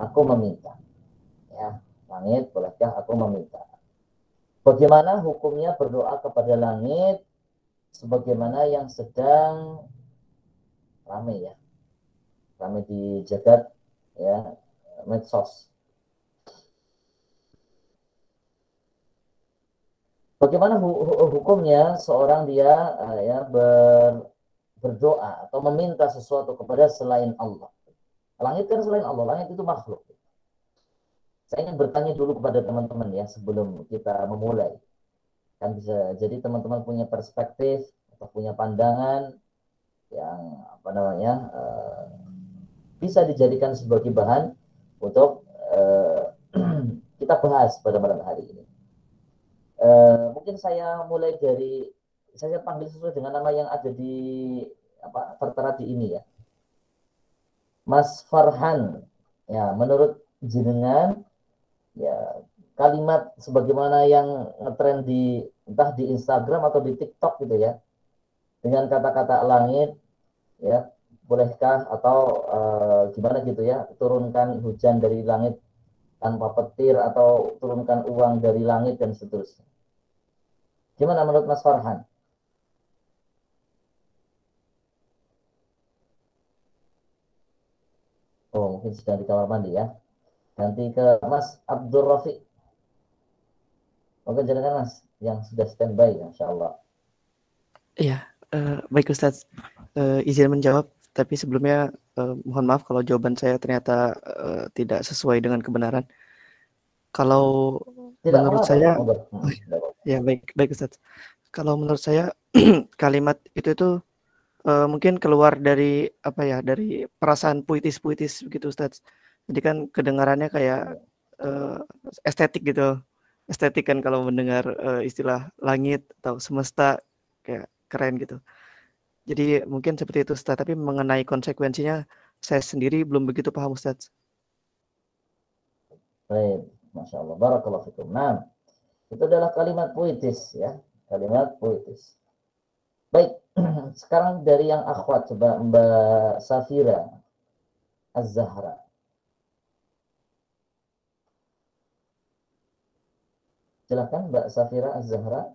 aku meminta. Ya, langit, bolehkah aku meminta? Bagaimana hukumnya berdoa kepada langit sebagaimana yang sedang ramai ya, ramai di jagat ya, medsos. Bagaimana hukumnya seorang dia ya berdoa atau meminta sesuatu kepada selain Allah? Langit kan selain Allah, langit itu makhluk. Saya ingin bertanya dulu kepada teman-teman ya sebelum kita memulai. Kan bisa jadi teman-teman punya perspektif atau punya pandangan yang apa namanya bisa dijadikan sebagai bahan untuk kita bahas pada malam hari ini. Mungkin saya mulai dari saya panggil sesuai dengan nama yang ada di apa tertera di ini ya. Mas Farhan. Ya, menurut jenengan ya kalimat sebagaimana yang ngetren di entah di Instagram atau di TikTok gitu ya. Dengan kata-kata langit ya, bolehkah atau gimana gitu ya, turunkan hujan dari langit tanpa petir atau turunkan uang dari langit dan seterusnya. Gimana menurut Mas Farhan? Oh, mungkin sedang di kamar mandi ya. Ganti ke Mas Abdul Rafiq. Mungkin jangan Mas yang sudah standby, Insya Allah. Iya, baik Ustadz. Izin menjawab, tapi sebelumnya mohon maaf kalau jawaban saya ternyata tidak sesuai dengan kebenaran. Kalau Tidak menurut mengapa. saya, Tidak. ya baik Ustadz. Kalau menurut saya kalimat itu tuh mungkin keluar dari apa ya, dari perasaan puitis-puitis begitu Ustadz. Jadi kan kedengarannya kayak uh, estetik gitu. Estetik kan kalau mendengar istilah langit atau semesta kayak keren gitu. Jadi mungkin seperti itu Ustadz, tapi mengenai konsekuensinya saya sendiri belum begitu paham Ustadz. Baik, Masya Allah. Barakallahu fikum. Nah, itu adalah kalimat puitis ya. Kalimat puitis. Baik, sekarang dari yang akhwat coba Mbak Safira Az-Zahra. Silakan Mbak Safira Az-Zahra.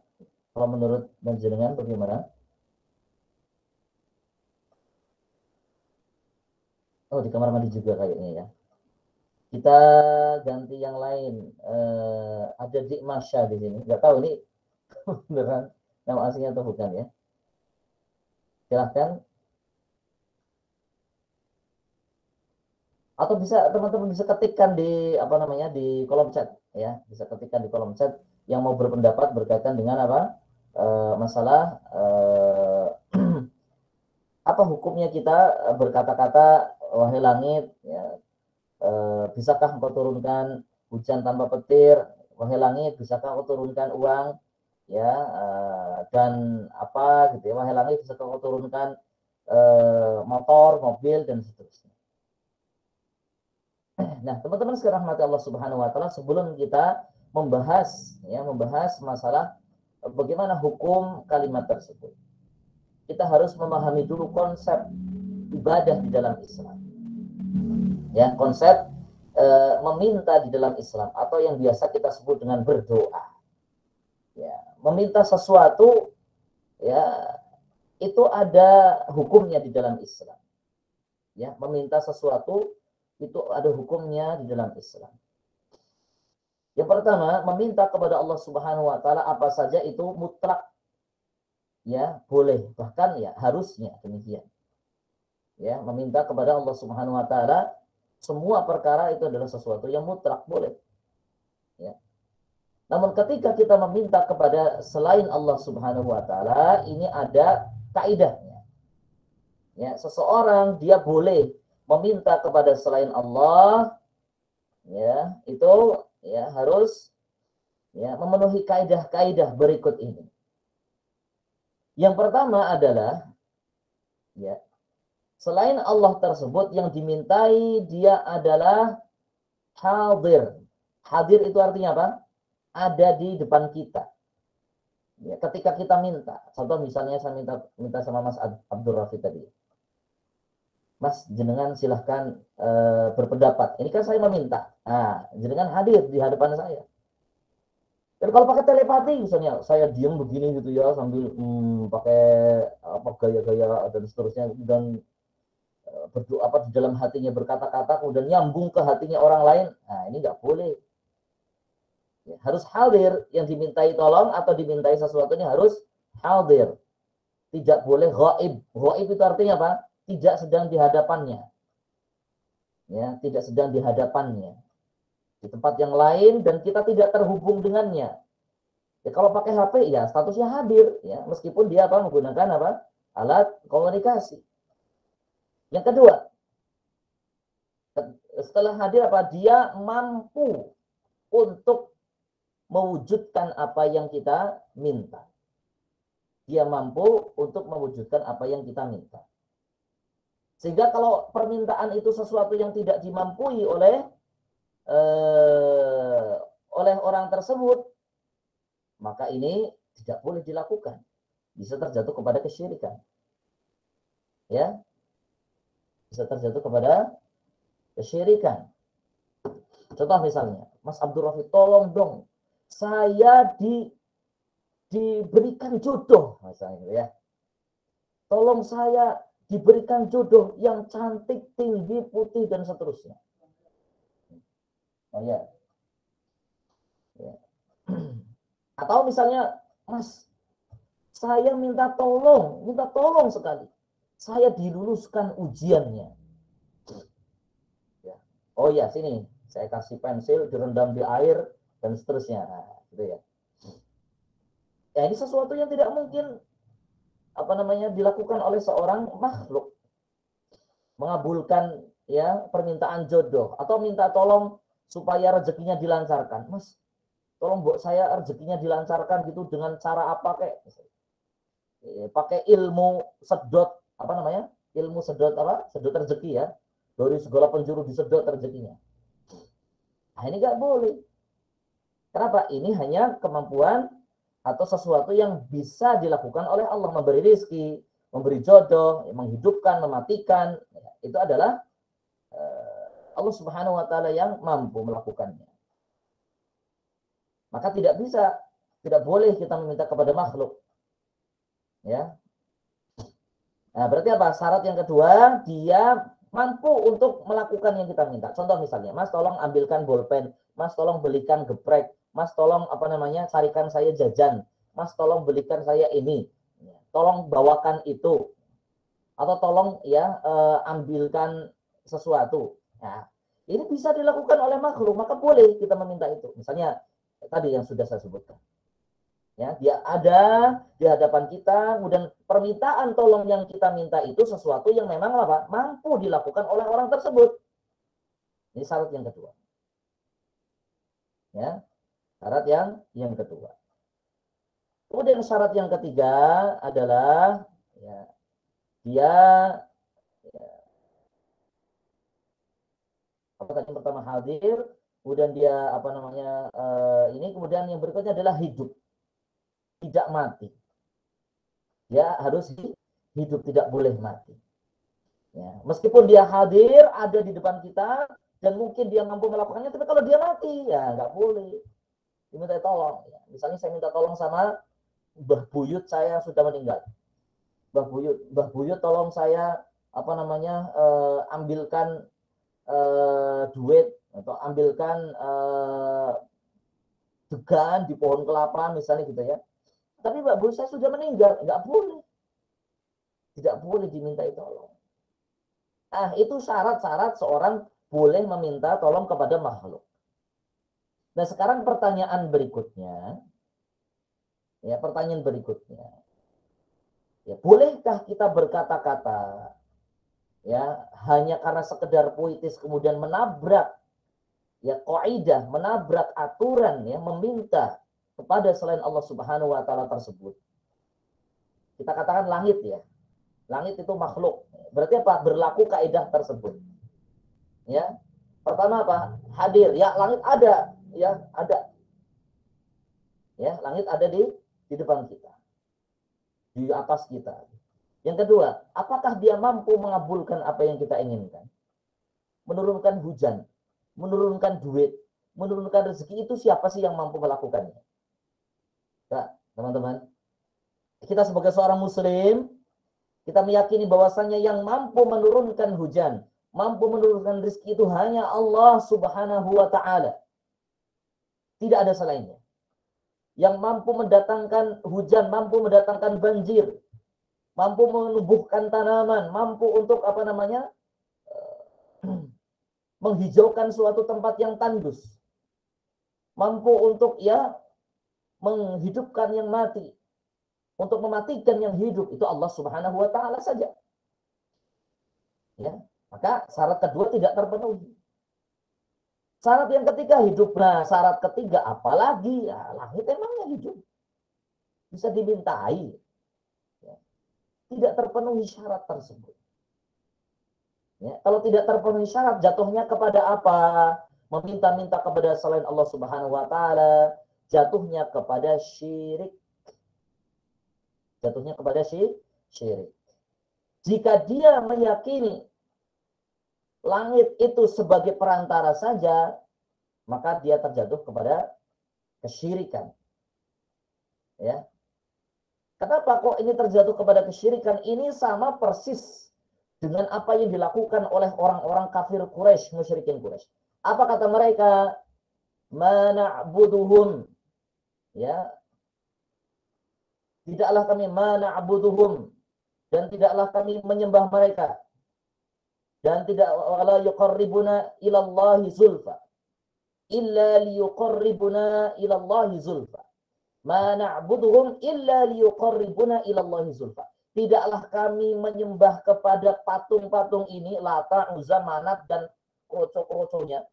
Kalau menurut panjenengan bagaimana? Oh, di kamar mandi juga kayaknya ya. Kita ganti yang lain. Ada Dik Masya di sini. Nggak tahu ini beneran nama aslinya atau bukan ya. Silahkan. Atau bisa teman-teman bisa ketikkan di apa namanya di kolom chat ya. Bisa ketikkan di kolom chat yang mau berpendapat berkaitan dengan apa masalah apa hukumnya kita berkata-kata wahai langit ya, bisakah engkau turunkan hujan tanpa petir, wahai langit bisakah engkau turunkan uang ya dan apa gitu ya, wahai langit bisakah engkau turunkan motor, mobil dan seterusnya. Nah, teman-teman sekarang rahmati Allah Subhanahu wa taala, sebelum kita membahas masalah bagaimana hukum kalimat tersebut. Kita harus memahami dulu konsep ibadah di dalam Islam. Ya, konsep meminta di dalam Islam atau yang biasa kita sebut dengan berdoa. Ya, meminta sesuatu ya itu ada hukumnya di dalam Islam. Ya, meminta sesuatu itu ada hukumnya di dalam Islam. Yang pertama, meminta kepada Allah Subhanahu wa taala apa saja itu mutlak. Ya, boleh, bahkan ya harusnya demikian. Ya, meminta kepada Allah Subhanahu wa taala semua perkara itu adalah sesuatu yang mutlak, boleh. Ya. Namun ketika kita meminta kepada selain Allah Subhanahu wa taala, ini ada kaidahnya. Ya, seseorang dia boleh meminta kepada selain Allah, ya, itu ya harus ya memenuhi kaidah-kaidah berikut ini. Yang pertama adalah ya, selain Allah tersebut yang dimintai dia adalah hadir. Hadir itu artinya apa? Ada di depan kita. Ya, ketika kita minta, contoh misalnya saya minta sama Mas Abdul Rafi tadi. Mas jenengan silahkan berpendapat. Ini kan saya meminta. Nah, jenengan hadir di hadapan saya. Dan kalau pakai telepati misalnya saya diam begini gitu ya sambil pakai apa gaya-gaya dan seterusnya dan berdoa apa di dalam hatinya berkata-kata kemudian nyambung ke hatinya orang lain. Nah, ini nggak boleh. Ya, harus hadir, yang dimintai tolong atau dimintai sesuatunya harus hadir. Tidak boleh ghaib. Ghaib itu artinya apa? Tidak sedang di hadapannya. Ya, tidak sedang di hadapannya. Di tempat yang lain dan kita tidak terhubung dengannya. Ya, kalau pakai HP ya statusnya hadir ya, meskipun dia apa menggunakan apa? Alat komunikasi. Yang kedua, setelah hadir apa? Dia mampu untuk mewujudkan apa yang kita minta. Dia mampu untuk mewujudkan apa yang kita minta. Sehingga kalau permintaan itu sesuatu yang tidak dimampui oleh orang tersebut, maka ini tidak boleh dilakukan. Bisa terjatuh kepada kesyirikan. Ya. Bisa terjatuh kepada kesyirikan. Contoh misalnya, Mas Abdul Rafi, tolong dong, saya diberikan jodoh, misalnya ya. Tolong saya diberikan jodoh yang cantik, tinggi, putih, dan seterusnya. Oh ya. Ya. Atau misalnya, Mas, saya minta tolong sekali. Saya diluluskan ujiannya. Ya. Oh ya, sini. Saya kasih pensil, direndam di air, dan seterusnya. Nah, gitu ya. Ya, ini sesuatu yang tidak mungkin dilakukan oleh seorang makhluk. Mengabulkan ya permintaan jodoh atau minta tolong supaya rezekinya dilancarkan. Mas, tolong buat saya rezekinya dilancarkan gitu dengan cara apa kayak pakai ilmu sedot ilmu sedot sedot rezeki ya, dari segala penjuru disedot rezekinya. Nah, ini nggak boleh. Kenapa? Ini hanya kemampuan atau sesuatu yang bisa dilakukan oleh Allah, memberi rezeki, memberi jodoh, menghidupkan, mematikan. Itu adalah Allah Subhanahu wa taala yang mampu melakukannya. Maka tidak boleh kita meminta kepada makhluk. Ya. Nah, berarti apa? Syarat yang kedua, dia mampu untuk melakukan yang kita minta. Contoh misalnya, Mas tolong ambilkan bolpen, Mas tolong belikan geprek, Mas tolong carikan saya jajan, Mas tolong belikan saya ini, tolong bawakan itu, atau tolong ya ambilkan sesuatu. Nah, ini bisa dilakukan oleh makhluk, maka boleh kita meminta itu. Misalnya tadi yang sudah saya sebutkan. Ya, dia ada di hadapan kita, kemudian permintaan tolong yang kita minta itu sesuatu yang memang mampu dilakukan oleh orang tersebut. Ini syarat yang kedua. Ya, syarat yang kedua. Kemudian syarat yang ketiga adalah ya, dia yang pertama hadir, kemudian dia ini kemudian yang berikutnya adalah hidup. Tidak mati. Ya, harus hidup, tidak boleh mati. Ya, meskipun dia hadir, ada di depan kita, dan mungkin dia mampu melakukannya, tapi kalau dia mati, ya nggak boleh. Diminta tolong. Ya. Misalnya saya minta tolong sama Mbah Buyut saya sudah meninggal. Mbah Buyut tolong saya ambilkan duit atau ambilkan degan di pohon kelapa misalnya gitu ya. Tapi Mbak Bu saya sudah meninggal, nggak boleh. Tidak boleh dimintai tolong. Nah, itu syarat-syarat seorang boleh meminta tolong kepada makhluk. Nah, sekarang pertanyaan berikutnya. Ya, Ya, bolehkah kita berkata-kata ya hanya karena sekedar puitis kemudian menabrak ya kaidah, menabrak aturan ya, meminta kepada selain Allah Subhanahu wa taala tersebut. Kita katakan langit ya. Langit itu makhluk. Berarti apa? Berlaku kaidah tersebut. Ya. Pertama apa? Hadir. Ya, langit ada, ya, ada. Ya, langit ada di depan kita. Di atas kita. Yang kedua, apakah dia mampu mengabulkan apa yang kita inginkan? Menurunkan hujan, menurunkan duit, menurunkan rezeki, itu siapa sih yang mampu melakukannya? Nah, teman-teman, kita sebagai seorang muslim, kita meyakini bahwasannya yang mampu menurunkan hujan, mampu menurunkan rezeki itu hanya Allah Subhanahu wa Ta'ala. Tidak ada selainnya. Yang mampu mendatangkan hujan, mampu mendatangkan banjir, mampu menumbuhkan tanaman, mampu untuk menghijaukan suatu tempat yang tandus, mampu untuk menghidupkan yang mati, untuk mematikan yang hidup, itu Allah Subhanahu wa Ta'ala saja. Ya, maka syarat kedua tidak terpenuhi. Syarat yang ketiga hidup. Nah, syarat ketiga apalagi? Ya, langit emangnya hidup. Bisa dimintai. Ya, tidak terpenuhi syarat tersebut. Ya, kalau tidak terpenuhi syarat, jatuhnya kepada apa? Meminta-minta kepada selain Allah Subhanahu wa Ta'ala, jatuhnya kepada syirik. Jatuhnya kepada syirik. Jika dia meyakini langit itu sebagai perantara saja, maka dia terjatuh kepada kesyirikan. Ya. Kenapa kok ini terjatuh kepada kesyirikan? Ini sama persis dengan apa yang dilakukan oleh orang-orang kafir Quraisy, musyrikin Quraisy. Apa kata mereka? Mana'buduhum. Ya. Tidaklah kami mana'buduhum, dan tidaklah kami menyembah mereka, dan tidak wala yuqarribuna ilallahi zulfa illa liyuqarribuna ilallahi zulfa. Ma na'buduhum illa liyuqarribuna ilallahi zulfa. Tidaklah kami menyembah kepada patung-patung ini, Lata, Uzza, Manat, dan kroco-kroconya.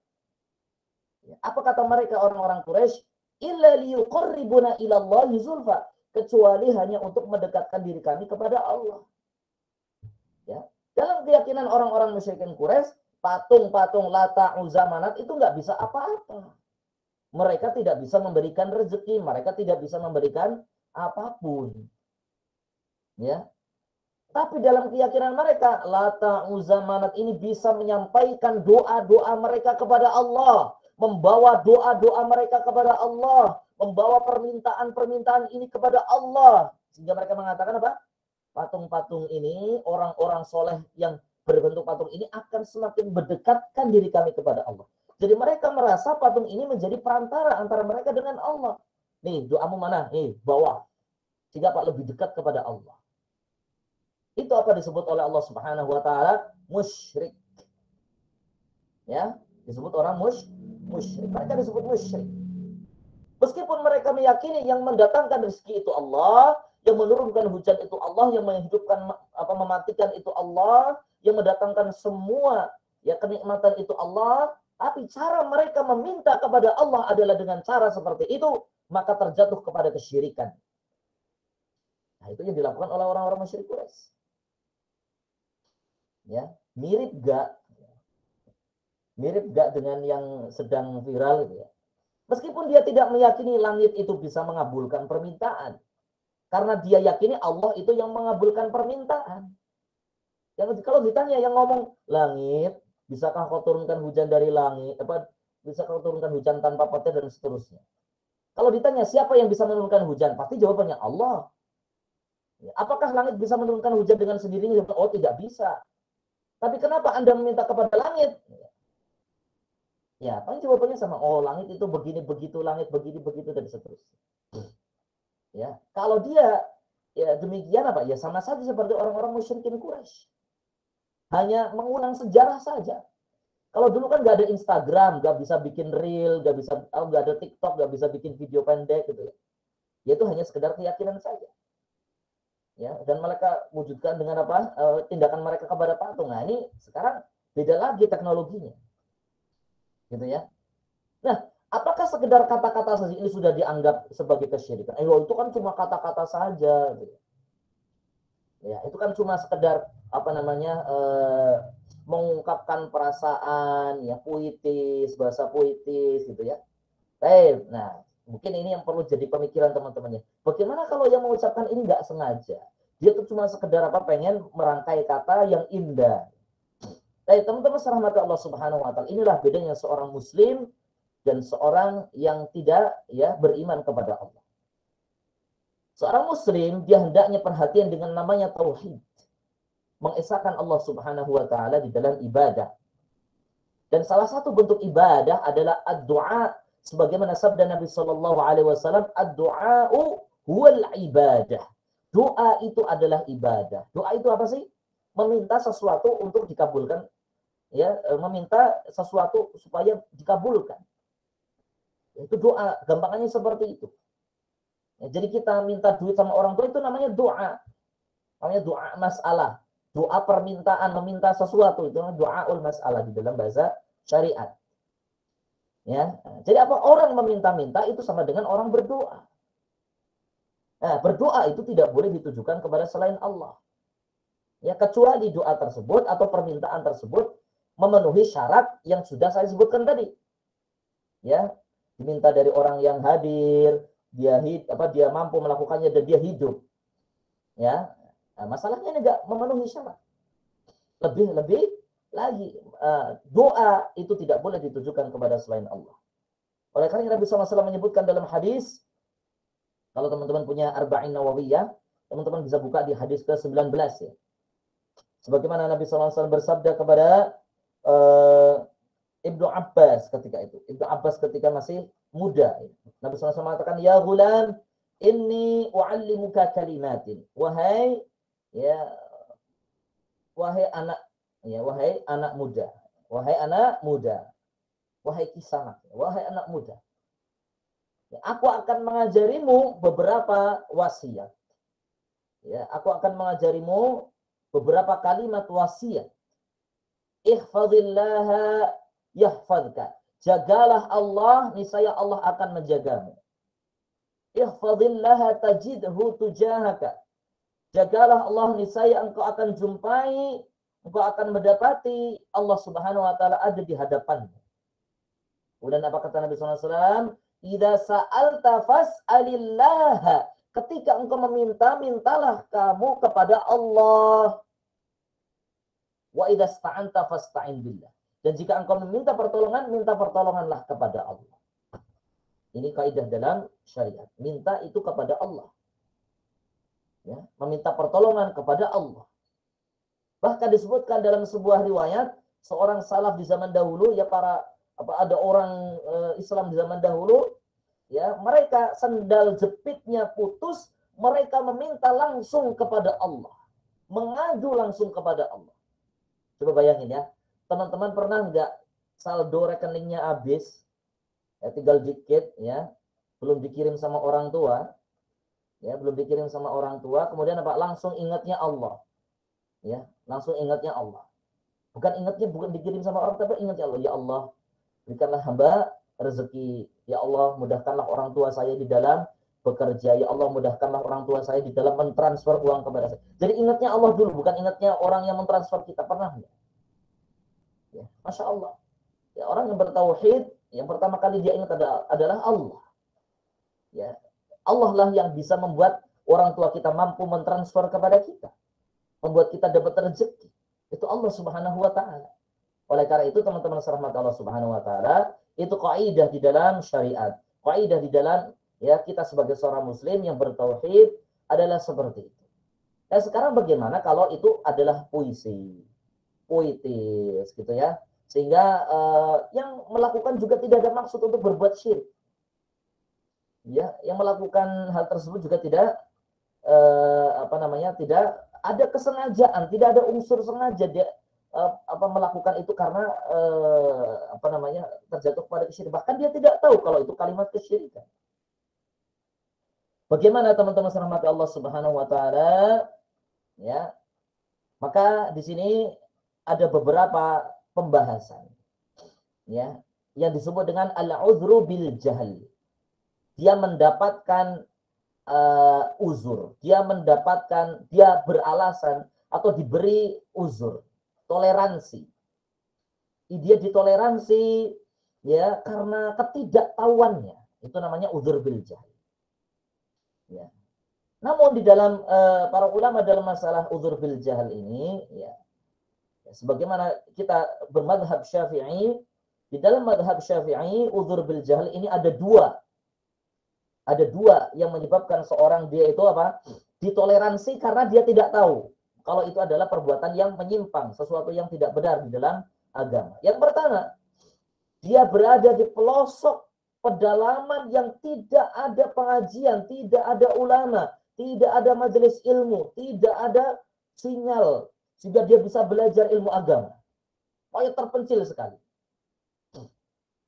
Apa kata mereka orang-orang Quraisy? Illa liyuqarribuna ilallahi zulfa. Kecuali hanya untuk mendekatkan diri kami kepada Allah. Ya. Dalam keyakinan orang-orang musyrikin Quraisy, patung-patung Lata, Uzza, Manat itu nggak bisa apa-apa. Mereka tidak bisa memberikan rezeki, mereka tidak bisa memberikan apapun. Ya. Tapi dalam keyakinan mereka, Lata, Uzza, Manat ini bisa menyampaikan doa-doa mereka kepada Allah, membawa doa-doa mereka kepada Allah, membawa permintaan-permintaan ini kepada Allah. Sehingga mereka mengatakan apa? Patung-patung ini, orang-orang soleh yang berbentuk patung ini akan semakin mendekatkan diri kami kepada Allah. Jadi mereka merasa patung ini menjadi perantara antara mereka dengan Allah. Nih, doamu mana? Nih, bawa. Sehingga Pak lebih dekat kepada Allah. Itu apa disebut oleh Allah Subhanahu wa Ta'ala? Musyrik. Ya, disebut orang musyrik. Mereka disebut musyrik. Meskipun mereka meyakini yang mendatangkan rezeki itu Allah, yang menurunkan hujan itu Allah, yang menghidupkan mematikan itu Allah, yang mendatangkan semua kenikmatan itu Allah, tapi cara mereka meminta kepada Allah adalah dengan cara seperti itu, maka terjatuh kepada kesyirikan. Nah, itu yang dilakukan oleh orang-orang musyrik Quraisy. Ya, mirip gak dengan yang sedang viral gitu ya. Meskipun dia tidak meyakini langit itu bisa mengabulkan permintaan. Karena dia yakini Allah itu yang mengabulkan permintaan. Yang kalau ditanya yang ngomong, langit, bisakah kau turunkan hujan dari langit? Bisa kau turunkan hujan tanpa petir dan seterusnya. Kalau ditanya siapa yang bisa menurunkan hujan? Pasti jawabannya Allah. Apakah langit bisa menurunkan hujan dengan sendirinya? Oh, tidak bisa. Tapi kenapa Anda meminta kepada langit? Ya, paling jawabannya sama. Oh, langit itu begini, begitu, langit begini, begitu, dan seterusnya. Ya, kalau dia demikian apa? Ya sama saja seperti orang-orang musyrikin Quraisy. Hanya mengulang sejarah saja. Kalau dulu kan nggak ada Instagram, nggak bisa bikin reel, nggak ada TikTok, nggak bisa bikin video pendek gitu ya. Ya itu hanya sekedar keyakinan saja. Ya, dan mereka wujudkan dengan apa? Tindakan mereka kepada patung. Nah, ini sekarang beda lagi teknologinya. Gitu ya. Nah, apakah sekedar kata-kata saja ini sudah dianggap sebagai kesyirikan? Itu kan cuma kata-kata saja. Gitu. Ya, itu kan cuma sekedar mengungkapkan perasaan, ya puitis, bahasa puitis, gitu ya. Baik, nah mungkin ini yang perlu jadi pemikiran teman-temannya. Bagaimana kalau yang mengucapkan ini nggak sengaja? Dia tuh cuma sekedar pengen merangkai kata yang indah. Tapi teman-teman rahmat Allah Subhanahu wa taala, inilah bedanya seorang muslim dan seorang yang tidak beriman kepada Allah. Seorang muslim dia hendaknya perhatian dengan namanya tauhid. Mengesahkan Allah Subhanahu wa taala di dalam ibadah. Dan salah satu bentuk ibadah adalah ad-du'a, sebagaimana sabda Nabi sallallahu alaihi wasallam, ad-du'a'u huwal ibadah. Doa itu adalah ibadah. Doa itu apa sih? Meminta sesuatu untuk dikabulkan, meminta sesuatu supaya dikabulkan. Itu doa, gampangannya seperti itu. Jadi kita minta duit sama orang tua itu namanya doa. Namanya doa masalah. Doa permintaan, meminta sesuatu itu namanya doaul masalah di dalam bahasa syariat. Ya. Jadi apa orang meminta-minta itu sama dengan orang berdoa. Nah, berdoa itu tidak boleh ditujukan kepada selain Allah. Ya, kecuali doa tersebut atau permintaan tersebut memenuhi syarat yang sudah saya sebutkan tadi. Ya, diminta dari orang yang hadir, dia mampu melakukannya dan dia hidup. Ya, nah, masalahnya ini enggak memenuhi syarat. Lebih lagi, doa itu tidak boleh ditujukan kepada selain Allah. Oleh karena Nabi SAW menyebutkan dalam hadis, kalau teman-teman punya Arba'in Nawawiyah, teman-teman bisa buka di hadis ke-19 ya. Sebagaimana Nabi SAW bersabda kepada Ibnu Abbas ketika itu. Ibnu Abbas ketika masih muda. Nabi SAW mengatakan, "Ya gulam, inni u'allimuka kalimatin." Wahai anak muda. Wahai anak muda. Wahai kisanak. Wahai anak muda. Aku akan mengajarimu beberapa wasiat. Ya, aku akan mengajarimu beberapa kalimat wasiat. Ihfazillaha yahfazka. Jagalah Allah, niscaya Allah akan menjagamu. Ihfazillaha tajidhu tujahaka. Jagalah Allah, niscaya engkau akan jumpai, engkau akan mendapati Allah Subhanahu wa taala ada di hadapanmu. Kemudian apa kata Nabi SAW? Idza sa'alta fas'alillah. Ketika engkau meminta, mintalah kamu kepada Allah. Wa idza sta'anta fasta'in billah. Dan jika engkau meminta pertolongan, minta pertolonganlah kepada Allah. Ini kaidah dalam syariat. Minta itu kepada Allah. Ya, meminta pertolongan kepada Allah. Bahkan disebutkan dalam sebuah riwayat, seorang salaf di zaman dahulu, ada orang Islam di zaman dahulu, ya, mereka sendal jepitnya putus, mereka meminta langsung kepada Allah, mengadu langsung kepada Allah. Coba bayangin ya, teman-teman pernah nggak saldo rekeningnya habis, ya, tinggal dikit, ya, belum dikirim sama orang tua, ya, kemudian langsung ingatnya Allah, ya, langsung ingatnya Allah, bukan dikirim sama orang, tapi ingatnya Allah, ya Allah, berikanlah hamba rezeki. Ya Allah, mudahkanlah orang tua saya di dalam bekerja. Ya Allah, mudahkanlah orang tua saya di dalam mentransfer uang kepada saya. Jadi ingatnya Allah dulu, bukan ingatnya orang yang mentransfer kita. Pernah enggak? Ya, Masya Allah. Ya, orang yang bertauhid, yang pertama kali dia ingat adalah Allah. Ya, Allah lah yang bisa membuat orang tua kita mampu mentransfer kepada kita. Membuat kita dapat rezeki. Itu Allah Subhanahu wa taala. Oleh karena itu teman-teman rahmat Allah Subhanahu wa taala, itu kaidah di dalam syariat. Kaidah di dalam kita sebagai seorang muslim yang bertauhid adalah seperti itu. Nah, sekarang bagaimana kalau itu adalah puitis gitu ya. Sehingga yang melakukan juga tidak ada maksud untuk berbuat syirik. Ya, yang melakukan hal tersebut juga tidak tidak ada kesengajaan, tidak ada unsur sengaja dia melakukan itu karena terjatuh pada kesyirikan. Bahkan dia tidak tahu kalau itu kalimat kesyirikan. Bagaimana teman-teman rahmati Allah Subhanahu wa taala? Ya. Maka di sini ada beberapa pembahasan. Ya, yang disebut dengan al-uzru bil jahl. Dia mendapatkan uzur, dia beralasan atau diberi uzur. Toleransi. Dia ditoleransi ya karena ketidaktahuannya. Itu namanya uzur bil jahl. Ya. Namun di dalam para ulama dalam masalah udzur bil jahal ini, ya, sebagaimana kita bermadhab Syafi'i, di dalam madhab Syafi'i udzur bil jahal ini ada dua yang menyebabkan seorang dia itu apa? Ditoleransi karena dia tidak tahu kalau itu adalah perbuatan yang menyimpang, sesuatu yang tidak benar di dalam agama. Yang pertama, dia berada di pelosok pedalaman yang tidak ada pengajian, tidak ada ulama, tidak ada majelis ilmu, tidak ada sinyal sehingga dia bisa belajar ilmu agama. Pokoknya terpencil sekali.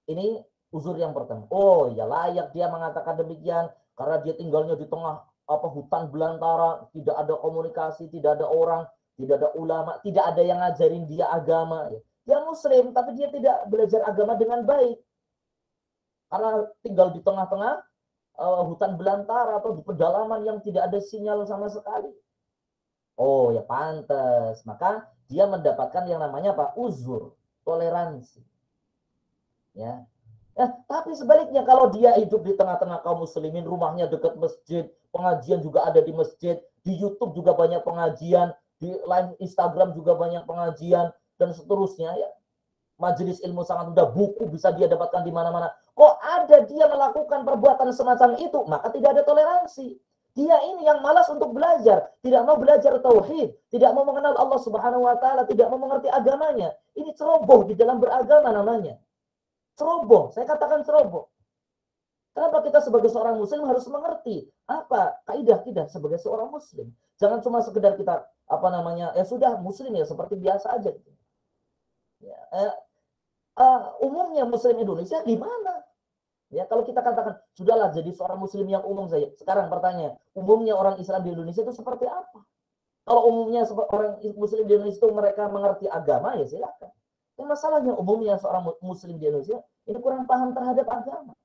Ini uzur yang pertama. Oh, ya layak dia mengatakan demikian karena dia tinggalnya di tengah hutan belantara, tidak ada komunikasi, tidak ada orang, tidak ada ulama, tidak ada yang ngajarin dia agama. Dia muslim tapi dia tidak belajar agama dengan baik. Karena tinggal di tengah-tengah hutan belantara atau di pedalaman yang tidak ada sinyal sama sekali. Oh, ya pantas. Maka dia mendapatkan yang namanya apa? Uzur, toleransi. Ya. Tapi sebaliknya kalau dia hidup di tengah-tengah kaum muslimin, rumahnya dekat masjid, pengajian juga ada di masjid, di YouTube juga banyak pengajian, di live Instagram juga banyak pengajian dan seterusnya ya. Majelis ilmu sangat mudah, buku bisa dia dapatkan di mana-mana. Kok ada dia melakukan perbuatan semacam itu, maka tidak ada toleransi. Dia ini yang malas untuk belajar, tidak mau belajar tauhid, tidak mau mengenal Allah Subhanahu wa taala, tidak mau mengerti agamanya. Ini ceroboh di dalam beragama namanya. Ceroboh, saya katakan ceroboh. Kenapa kita sebagai seorang muslim harus mengerti apa kaidah kita sebagai seorang muslim? Jangan cuma sekedar kita ya sudah muslim ya seperti biasa aja gitu. Ya, umumnya muslim Indonesia gimana? Ya, kalau kita katakan sudahlah jadi seorang muslim yang umum saja. Sekarang pertanyaan, umumnya orang Islam di Indonesia itu seperti apa? Kalau umumnya orang muslim di Indonesia itu mereka mengerti agama ya silakan. Yang masalahnya umumnya seorang muslim di Indonesia ini kurang paham terhadap agama.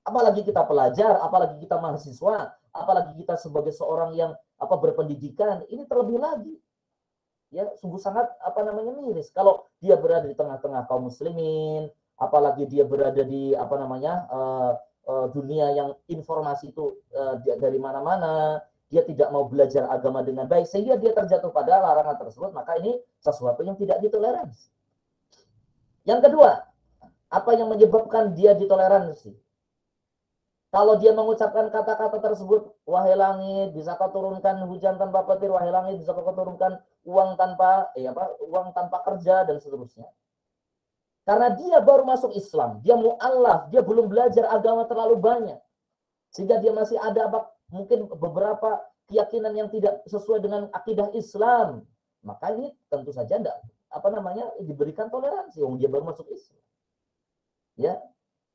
Apalagi kita pelajar, apalagi kita mahasiswa, apalagi kita sebagai seorang yang berpendidikan, ini terlebih lagi. Ya, sungguh sangat miris kalau dia berada di tengah-tengah kaum muslimin, apalagi dia berada di dunia yang informasi itu dari mana-mana, dia tidak mau belajar agama dengan baik sehingga dia terjatuh pada larangan tersebut, maka ini sesuatu yang tidak ditoleransi. Yang kedua, apa yang menyebabkan dia ditoleransi? Kalau dia mengucapkan kata-kata tersebut, wahai langit, bisa kau turunkan hujan tanpa petir, wahai langit, bisa kau turunkan uang tanpa kerja dan seterusnya. Karena dia baru masuk Islam, dia mu'allaf, dia belum belajar agama terlalu banyak. Sehingga dia masih ada mungkin beberapa keyakinan yang tidak sesuai dengan akidah Islam. Maka ini tentu saja enggak diberikan toleransi, dia baru masuk Islam. Ya.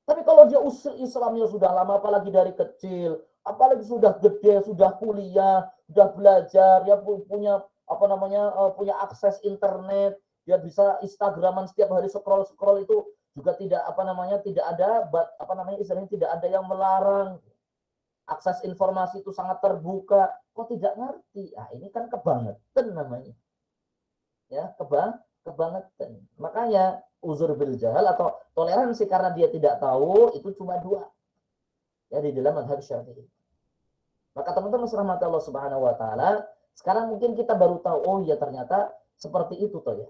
Tapi kalau dia usul Islamnya sudah lama, apalagi dari kecil, apalagi sudah gede, sudah kuliah, sudah belajar, ya punya punya akses internet, dia bisa Instagraman setiap hari scroll itu juga tidak tidak ada istilahnya tidak ada yang melarang. Akses informasi itu sangat terbuka, kok tidak ngerti? Ah, ini kan kebangetan namanya. Ya, kebangetan. Makanya uzur bil jahal atau toleransi karena dia tidak tahu itu cuma dua. Ya, di dalam mazhab Syafi'i. Maka teman-teman rahmat Allah Subhanahu wa taala, sekarang mungkin kita baru tahu, oh ya ternyata seperti itu toh ya.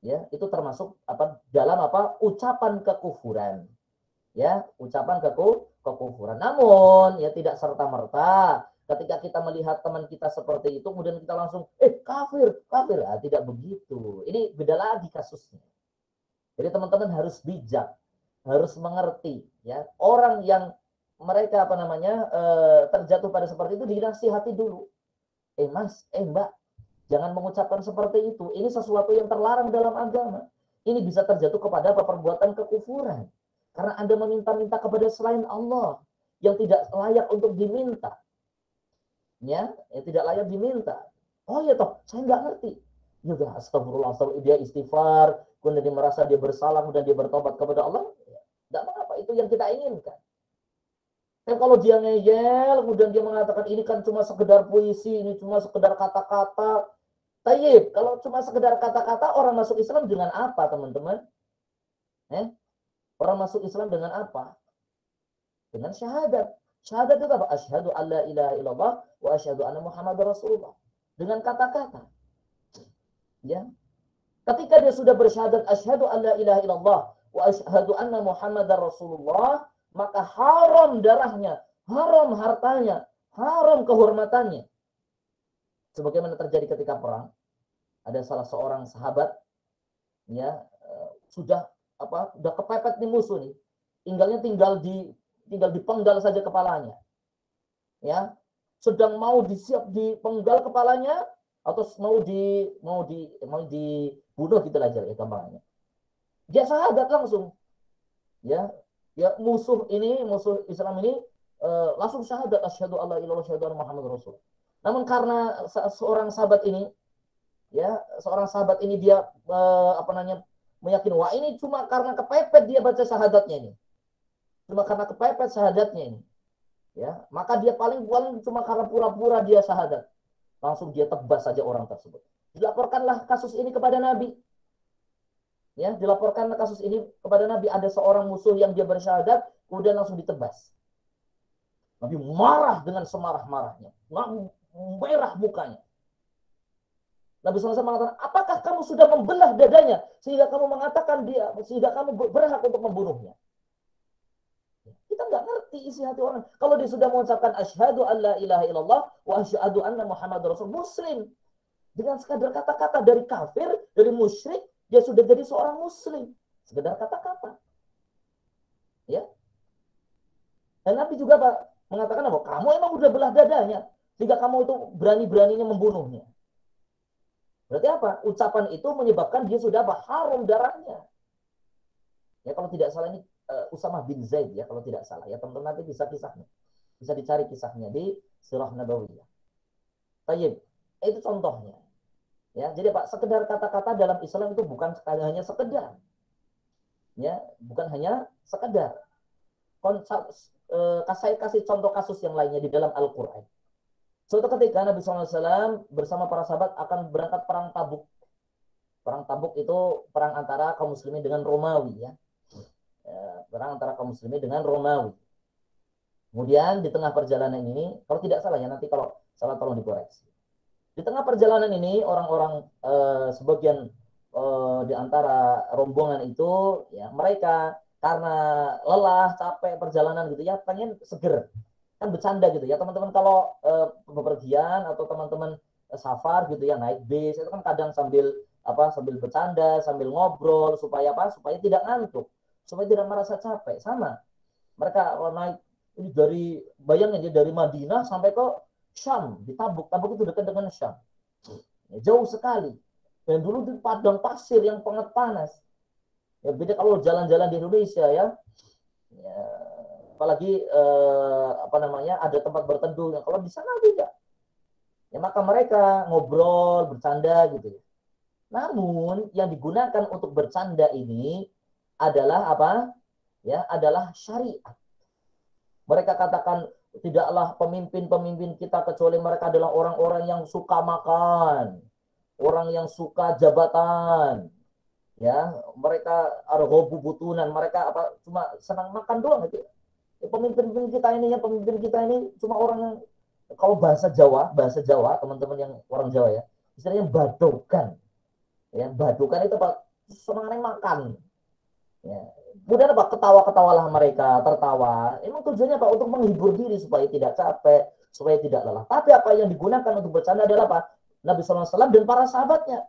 Ya, itu termasuk dalam ucapan kekufuran. Ya, ucapan kekufuran. Namun ya tidak serta-merta ketika kita melihat teman kita seperti itu kemudian kita langsung kafir. Tidak begitu. Ini beda lagi kasusnya. Jadi teman-teman harus bijak, harus mengerti ya. Orang yang mereka terjatuh pada seperti itu dinasihati dulu. Mas, Mbak, jangan mengucapkan seperti itu. Ini sesuatu yang terlarang dalam agama. Ini bisa terjatuh kepada perbuatan kekufuran. Karena Anda meminta-minta kepada selain Allah yang tidak layak untuk diminta. Ya, tidak layak diminta. Oh ya toh, saya nggak ngerti. Ya udah, astagfirullah, dia istighfar, kemudian dia merasa dia bersalah, kemudian dia bertobat kepada Allah. Tidak apa-apa, itu yang kita inginkan. Dan kalau dia ngeyel, kemudian dia mengatakan ini kan cuma sekedar puisi, ini cuma sekedar kata-kata. Tayyib, kalau cuma sekedar kata-kata, orang masuk Islam dengan apa, teman-teman? Orang masuk Islam dengan apa? Dengan syahadat. Syahadat itu apa? Asyhadu an la ilaha illallah wa asyhadu anna Muhammadar Rasulullah. Dengan kata-kata. Ya. Ketika dia sudah bersyahadat asyhadu an la ilaha illallah wa asyhadu anna Muhammadar Rasulullah, maka haram darahnya, haram hartanya, haram kehormatannya. Sebagaimana terjadi ketika perang, ada salah seorang sahabat ya sudah kepepet nih musuh nih. Tinggal dipenggal saja kepalanya. Ya. Sedang mau dipenggal kepalanya atau mau dibunuh gitu aja ya gampangnya. Dia syahadat langsung. Ya musuh Islam ini langsung syahadat asyhadu alla ilaha illallah wa asyhadu anna Muhammadar Rasul. Namun karena seorang sahabat ini dia meyakini wah ini cuma karena kepepet dia baca syahadatnya ini. Cuma karena kepepet syahadatnya ini. Ya, maka dia paling cuma karena pura-pura dia syahadat. Langsung dia tebas saja orang tersebut. Dilaporkanlah kasus ini kepada Nabi. Ya, dilaporkanlah kasus ini kepada Nabi. Ada seorang musuh yang dia bersyahadat, kemudian langsung ditebas. Nabi marah dengan semarah-marahnya. Merah mukanya. Nabi SAW mengatakan, apakah kamu sudah membelah dadanya sehingga kamu mengatakan sehingga kamu berhak untuk membunuhnya? Kita nggak ngerti isi hati orang. Kalau dia sudah mengucapkan asyhadu an la ilaha illallah wa asyhadu anna Muhammadar Rasul, muslim. Dengan sekadar kata-kata dari kafir, dari musyrik, dia sudah jadi seorang muslim. Sekedar kata-kata. Ya. Dan Nabi juga mengatakan apa? Kamu emang udah belah dadanya sehingga kamu itu berani-beraninya membunuhnya. Berarti apa? Ucapan itu menyebabkan dia sudah haram darahnya. Ya kalau tidak salah ini Usamah bin Zaid ya kalau tidak salah ya teman-teman nanti bisa dicari kisahnya di Sirah Nabawiyah. Tayyib, itu contohnya. Ya, jadi Pak, sekedar kata-kata dalam Islam itu bukan hanya sekedar. Ya, bukan hanya sekedar. Saya kasih contoh kasus yang lainnya di dalam Al-Qur'an. Suatu ketika Nabi SAW bersama para sahabat akan berangkat perang Tabuk. Perang Tabuk itu perang antara kaum muslimin dengan Romawi ya. Perang antara kaum muslimin dengan Romawi. Kemudian di tengah perjalanan ini, kalau tidak salah ya nanti kalau salah tolong dikoreksi. Di tengah perjalanan ini orang-orang sebagian di antara rombongan itu ya mereka karena lelah, capek perjalanan gitu ya pengen seger. Kan bercanda gitu ya teman-teman kalau bepergian atau teman-teman safar gitu ya naik bis itu kan kadang sambil bercanda, sambil ngobrol supaya tidak ngantuk. Supaya tidak merasa capek. Sama. Mereka naik ini dari Madinah sampai ke Syam, di Tabuk. Tabuk itu dekat dengan Syam. Ya, jauh sekali. Dan dulu di padang pasir yang sangat panas. Ya, beda kalau jalan-jalan di Indonesia ya. Apalagi ada tempat berteduh. Ya, kalau di sana beda. Ya, maka mereka ngobrol, bercanda gitu ya. Namun yang digunakan untuk bercanda ini adalah apa? Ya, adalah syariat. Mereka katakan tidaklah pemimpin-pemimpin kita kecuali mereka adalah orang-orang yang suka makan, orang yang suka jabatan. Ya, mereka arghabu butunan, mereka cuma senang makan doang itu. Ya, pemimpin kita ini cuma orang yang kalau bahasa Jawa, teman-teman yang orang Jawa ya, istilahnya badokan. Ya, badokan itu senang makan. Ya. Kemudian ketawa-ketawalah mereka, tertawa. Emang tujuannya untuk menghibur diri supaya tidak capek, supaya tidak lelah. Tapi apa yang digunakan untuk bercanda adalah Nabi SAW dan para sahabatnya.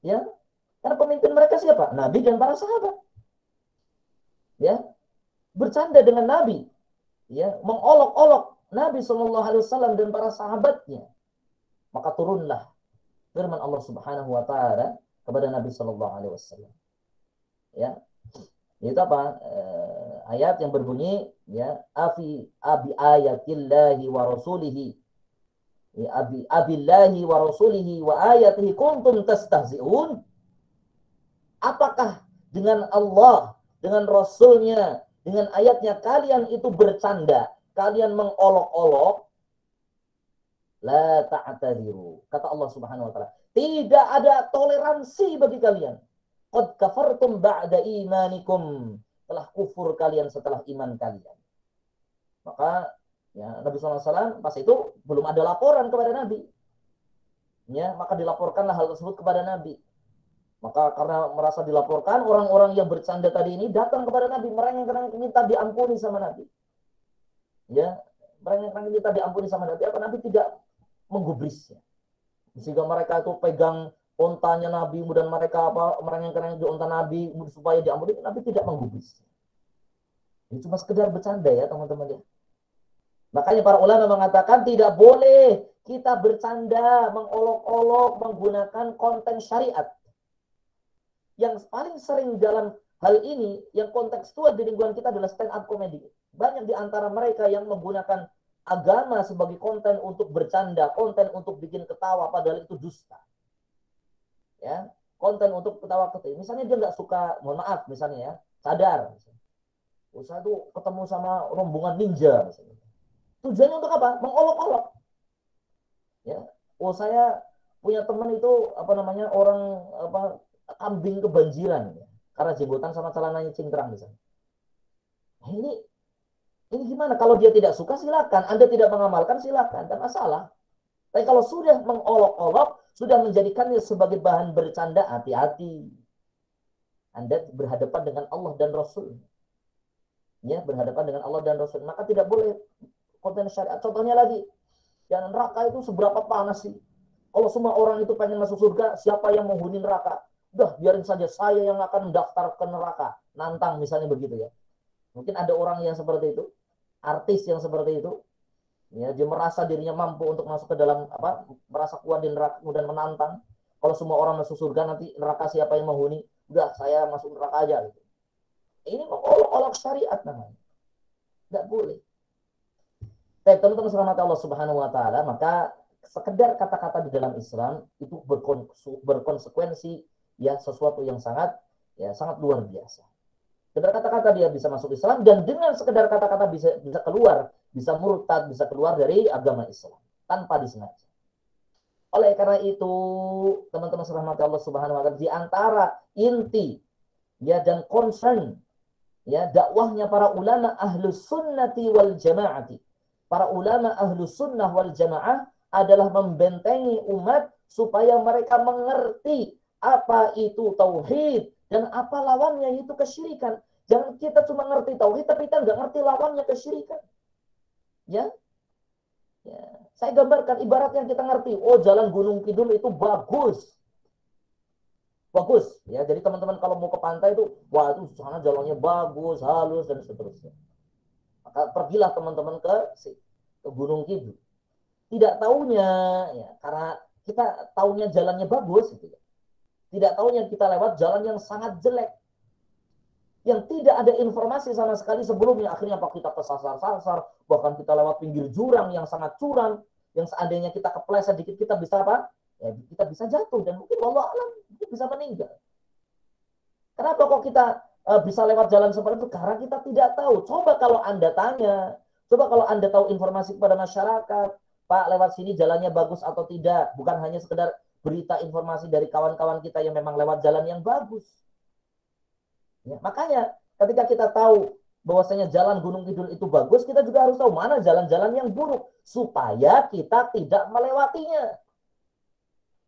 Ya, karena pemimpin mereka siapa? Nabi dan para sahabat. Ya, bercanda dengan Nabi. Ya, mengolok-olok Nabi SAW dan para sahabatnya. Maka turunlah firman Allah Subhanahu Wa Taala kepada Nabi SAW. Ya, itu ayat yang berbunyi ya abi ayatillahi wa rasulihi ya abillahi wa rasulihi wa ayatihi kuntum tastahzi'un. Apakah dengan Allah, dengan Rasulnya, dengan ayatnya kalian itu bercanda, kalian mengolok-olok? La ta'tadiru. Kata Allah Subhanahu wa taala, tidak ada toleransi bagi kalian. Qad kafartum ba'da imanikum. Telah kufur kalian setelah iman kalian. Maka ya Nabi SAW pas itu belum ada laporan kepada Nabi. Ya, maka dilaporkanlah hal tersebut kepada Nabi. Maka karena merasa dilaporkan, orang-orang yang bercanda tadi ini datang kepada Nabi, mereka minta diampuni sama Nabi. Ya, mereka minta diampuni sama Nabi, apa Nabi tidak menggubrisnya. Sehingga mereka itu pegang ontanya Nabi, kemudian mereka merengek-rengek di onta Nabi supaya diampuni, Nabi tidak menggubris. Ini cuma sekedar bercanda ya teman-teman ya. Makanya para ulama mengatakan tidak boleh kita bercanda, mengolok-olok, menggunakan konten syariat. Yang paling sering dalam hal ini, yang kontekstual di lingkungan kita adalah stand up comedy. Banyak di antara mereka yang menggunakan agama sebagai konten untuk bercanda, konten untuk bikin ketawa, padahal itu dusta. Ya, konten untuk ketawa-ketawa. Misalnya dia nggak suka, mohon maaf misalnya ya, sadar. Saya tuh ketemu sama rombongan ninja misalnya. Tujuannya untuk apa? Mengolok-olok. Ya. Saya punya teman itu orang kambing kebanjiran ya, karena jenggotan sama celananya cingkrang misalnya. Nah, ini gimana? Kalau dia tidak suka silakan, Anda tidak mengamalkan silakan, tidak masalah. Tapi kalau sudah mengolok-olok, sudah menjadikannya sebagai bahan bercanda, hati-hati. Anda berhadapan dengan Allah dan Rasul. Ya, berhadapan dengan Allah dan Rasul. Maka tidak boleh konten syariat. Contohnya lagi, yang neraka itu seberapa panas sih? Kalau semua orang itu pengen masuk surga, siapa yang menghuni neraka? Udah, biarin saja saya yang akan mendaftar ke neraka. Nantang misalnya begitu ya. Mungkin ada orang yang seperti itu, artis yang seperti itu. Ya, dia merasa dirinya mampu untuk masuk ke dalam merasa kuat di neraka, kemudian menantang. Kalau semua orang masuk surga, nanti neraka siapa yang menghuni? Udah, saya masuk neraka aja gitu. Ini mengolok-olok syariat namanya. Nggak boleh. Teman-teman rahmat Allah Subhanahu wa taala, maka sekedar kata-kata di dalam Islam itu berkonsekuensi ya, sesuatu yang sangat luar biasa. Sekedar kata-kata dia bisa masuk Islam, dan dengan sekedar kata-kata bisa keluar, bisa murtad, bisa keluar dari agama Islam tanpa disengaja. Oleh karena itu, teman-teman rahmat Allah Subhanahu wa taala, di antara inti ya dan concern ya dakwahnya para ulama ahlus sunnati wal jamaati, para ulama ahlus sunnah wal jamaah adalah membentengi umat supaya mereka mengerti apa itu tauhid dan apa lawannya, itu kesyirikan. Jangan kita cuma ngerti tauhid tapi kita nggak ngerti lawannya, kesyirikan. Ya, saya gambarkan ibarat yang kita ngerti. Oh, jalan Gunung Kidul itu bagus. Bagus ya. Jadi teman-teman kalau mau ke pantai itu, wah itu sana jalannya bagus, halus dan seterusnya. Maka pergilah teman-teman ke Gunung Kidul. Tidak taunya ya, karena kita taunya jalannya bagus gitu ya. Tidak taunya kita lewat jalan yang sangat jelek, yang tidak ada informasi sama sekali sebelumnya. Akhirnya kita kesasar-sasar, bahkan kita lewat pinggir jurang yang sangat curam, yang seandainya kita kepleset dikit kita bisa apa? Ya, kita bisa jatuh dan mungkin wallahu alam bisa meninggal. Kenapa kok kita bisa lewat jalan seperti itu? Karena kita tidak tahu. Coba kalau Anda tanya, coba kalau Anda tahu informasi kepada masyarakat, Pak, lewat sini jalannya bagus atau tidak, bukan hanya sekedar berita informasi dari kawan-kawan kita yang memang lewat jalan yang bagus. Ya, makanya ketika kita tahu bahwasanya jalan Gunung Kidul itu bagus, kita juga harus tahu mana jalan-jalan yang buruk supaya kita tidak melewatinya.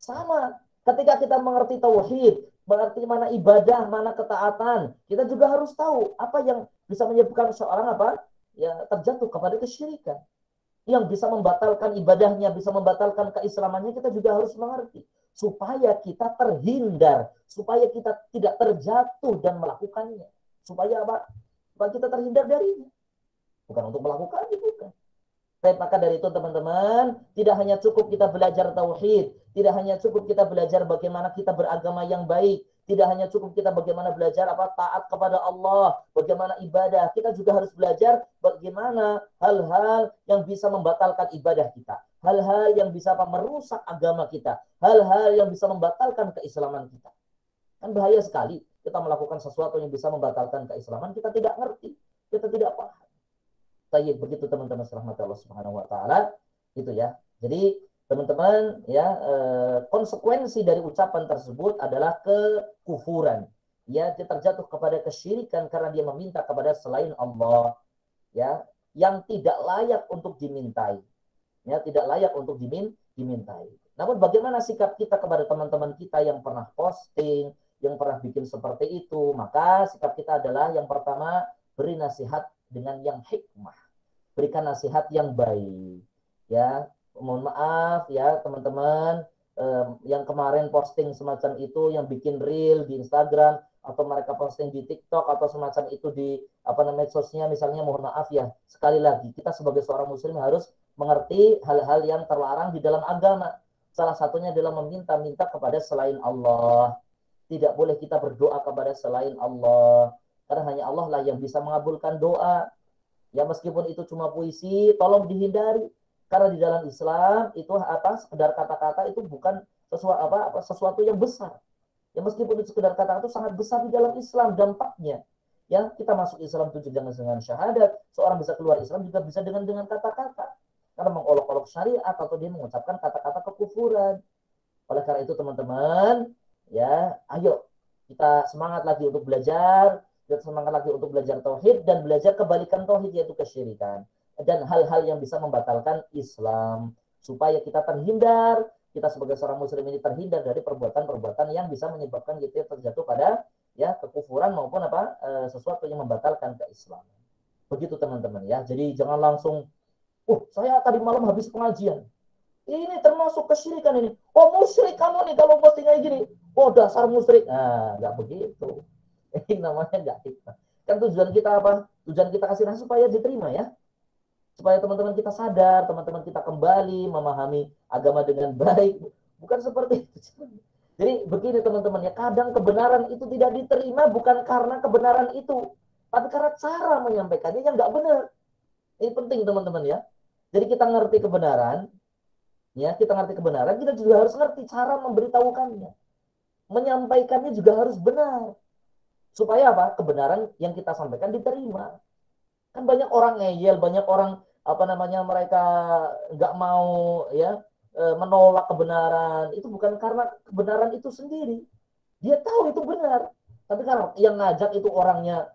Sama, ketika kita mengerti tauhid, mengerti mana ibadah, mana ketaatan, kita juga harus tahu apa yang bisa menyebabkan seorang terjatuh kepada kesyirikan. Yang bisa membatalkan ibadahnya, bisa membatalkan keislamannya, kita juga harus mengerti. Supaya kita terhindar, supaya kita tidak terjatuh dan melakukannya. Supaya apa? Supaya kita terhindar darinya. Bukan untuk melakukannya, bukan. Maka dari itu teman-teman, tidak hanya cukup kita belajar tauhid, tidak hanya cukup kita belajar bagaimana kita beragama yang baik, tidak hanya cukup kita bagaimana belajar taat kepada Allah, bagaimana ibadah, kita juga harus belajar bagaimana hal-hal yang bisa membatalkan ibadah kita, hal-hal yang bisa merusak agama kita, hal-hal yang bisa membatalkan keislaman kita. Kan bahaya sekali kita melakukan sesuatu yang bisa membatalkan keislaman, kita tidak ngerti, kita tidak paham. Baik, begitu teman-teman rahmat Allah Subhanahu wa taala, itu ya. Jadi teman-teman ya, konsekuensi dari ucapan tersebut adalah kekufuran. Ya, dia terjatuh kepada kesyirikan karena dia meminta kepada selain Allah. Ya, yang tidak layak untuk dimintai. Ya, tidak layak untuk dimintai. Namun bagaimana sikap kita kepada teman-teman kita yang pernah posting, yang pernah bikin seperti itu? Maka sikap kita adalah yang pertama, beri nasihat dengan yang hikmah. Berikan nasihat yang baik. Ya, mohon maaf ya teman-teman yang kemarin posting semacam itu, yang bikin reel di Instagram atau mereka posting di TikTok atau semacam itu di medsosnya misalnya, mohon maaf ya. Sekali lagi, kita sebagai seorang muslim harus mengerti hal-hal yang terlarang di dalam agama. Salah satunya adalah meminta-minta kepada selain Allah. Tidak boleh kita berdoa kepada selain Allah. Karena hanya Allah lah yang bisa mengabulkan doa. Ya, meskipun itu cuma puisi, tolong dihindari. Karena di dalam Islam itu sekedar kata-kata itu bukan sesuatu yang besar. Ya, meskipun itu sekedar kata-kata itu sangat besar di dalam Islam dampaknya. Ya, kita masuk Islam itu juga dengan syahadat. Seorang bisa keluar Islam juga bisa dengan kata-kata. Karena mengolok-olok syariat atau dia mengucapkan kata-kata kekufuran. Oleh karena itu teman-teman, ya, ayo kita semangat lagi untuk belajar, kita semangat lagi untuk belajar tauhid dan belajar kebalikan tauhid, yaitu kesyirikan dan hal-hal yang bisa membatalkan Islam, supaya kita terhindar, kita sebagai seorang muslim ini terhindar dari perbuatan-perbuatan yang bisa menyebabkan kita terjatuh pada ya kekufuran maupun sesuatu yang membatalkan keislaman. Begitu teman-teman ya. Jadi jangan langsung saya tadi malam habis pengajian. Ini termasuk kesyirikan ini. Oh, musyrik kamu nih kalau posting kayak gini. Oh, dasar musyrik. Nah, nggak begitu. Ini namanya nggak hikmah. Kan tujuan kita apa? Tujuan kita kasih nasihat supaya diterima ya. Supaya teman-teman kita sadar, teman-teman kita kembali memahami agama dengan baik. Bukan seperti itu. Jadi begini teman-teman ya, kadang kebenaran itu tidak diterima bukan karena kebenaran itu, tapi karena cara menyampaikannya yang nggak benar. Ini penting teman-teman ya. Jadi kita ngerti kebenaran, ya kita ngerti kebenaran, kita juga harus ngerti cara memberitahukannya, menyampaikannya juga harus benar, supaya apa? Kebenaran yang kita sampaikan diterima. Kan banyak orang ngeyel, banyak orang mereka nggak mau ya menolak kebenaran. Itu bukan karena kebenaran itu sendiri, dia tahu itu benar, tapi karena yang ngajak itu orangnya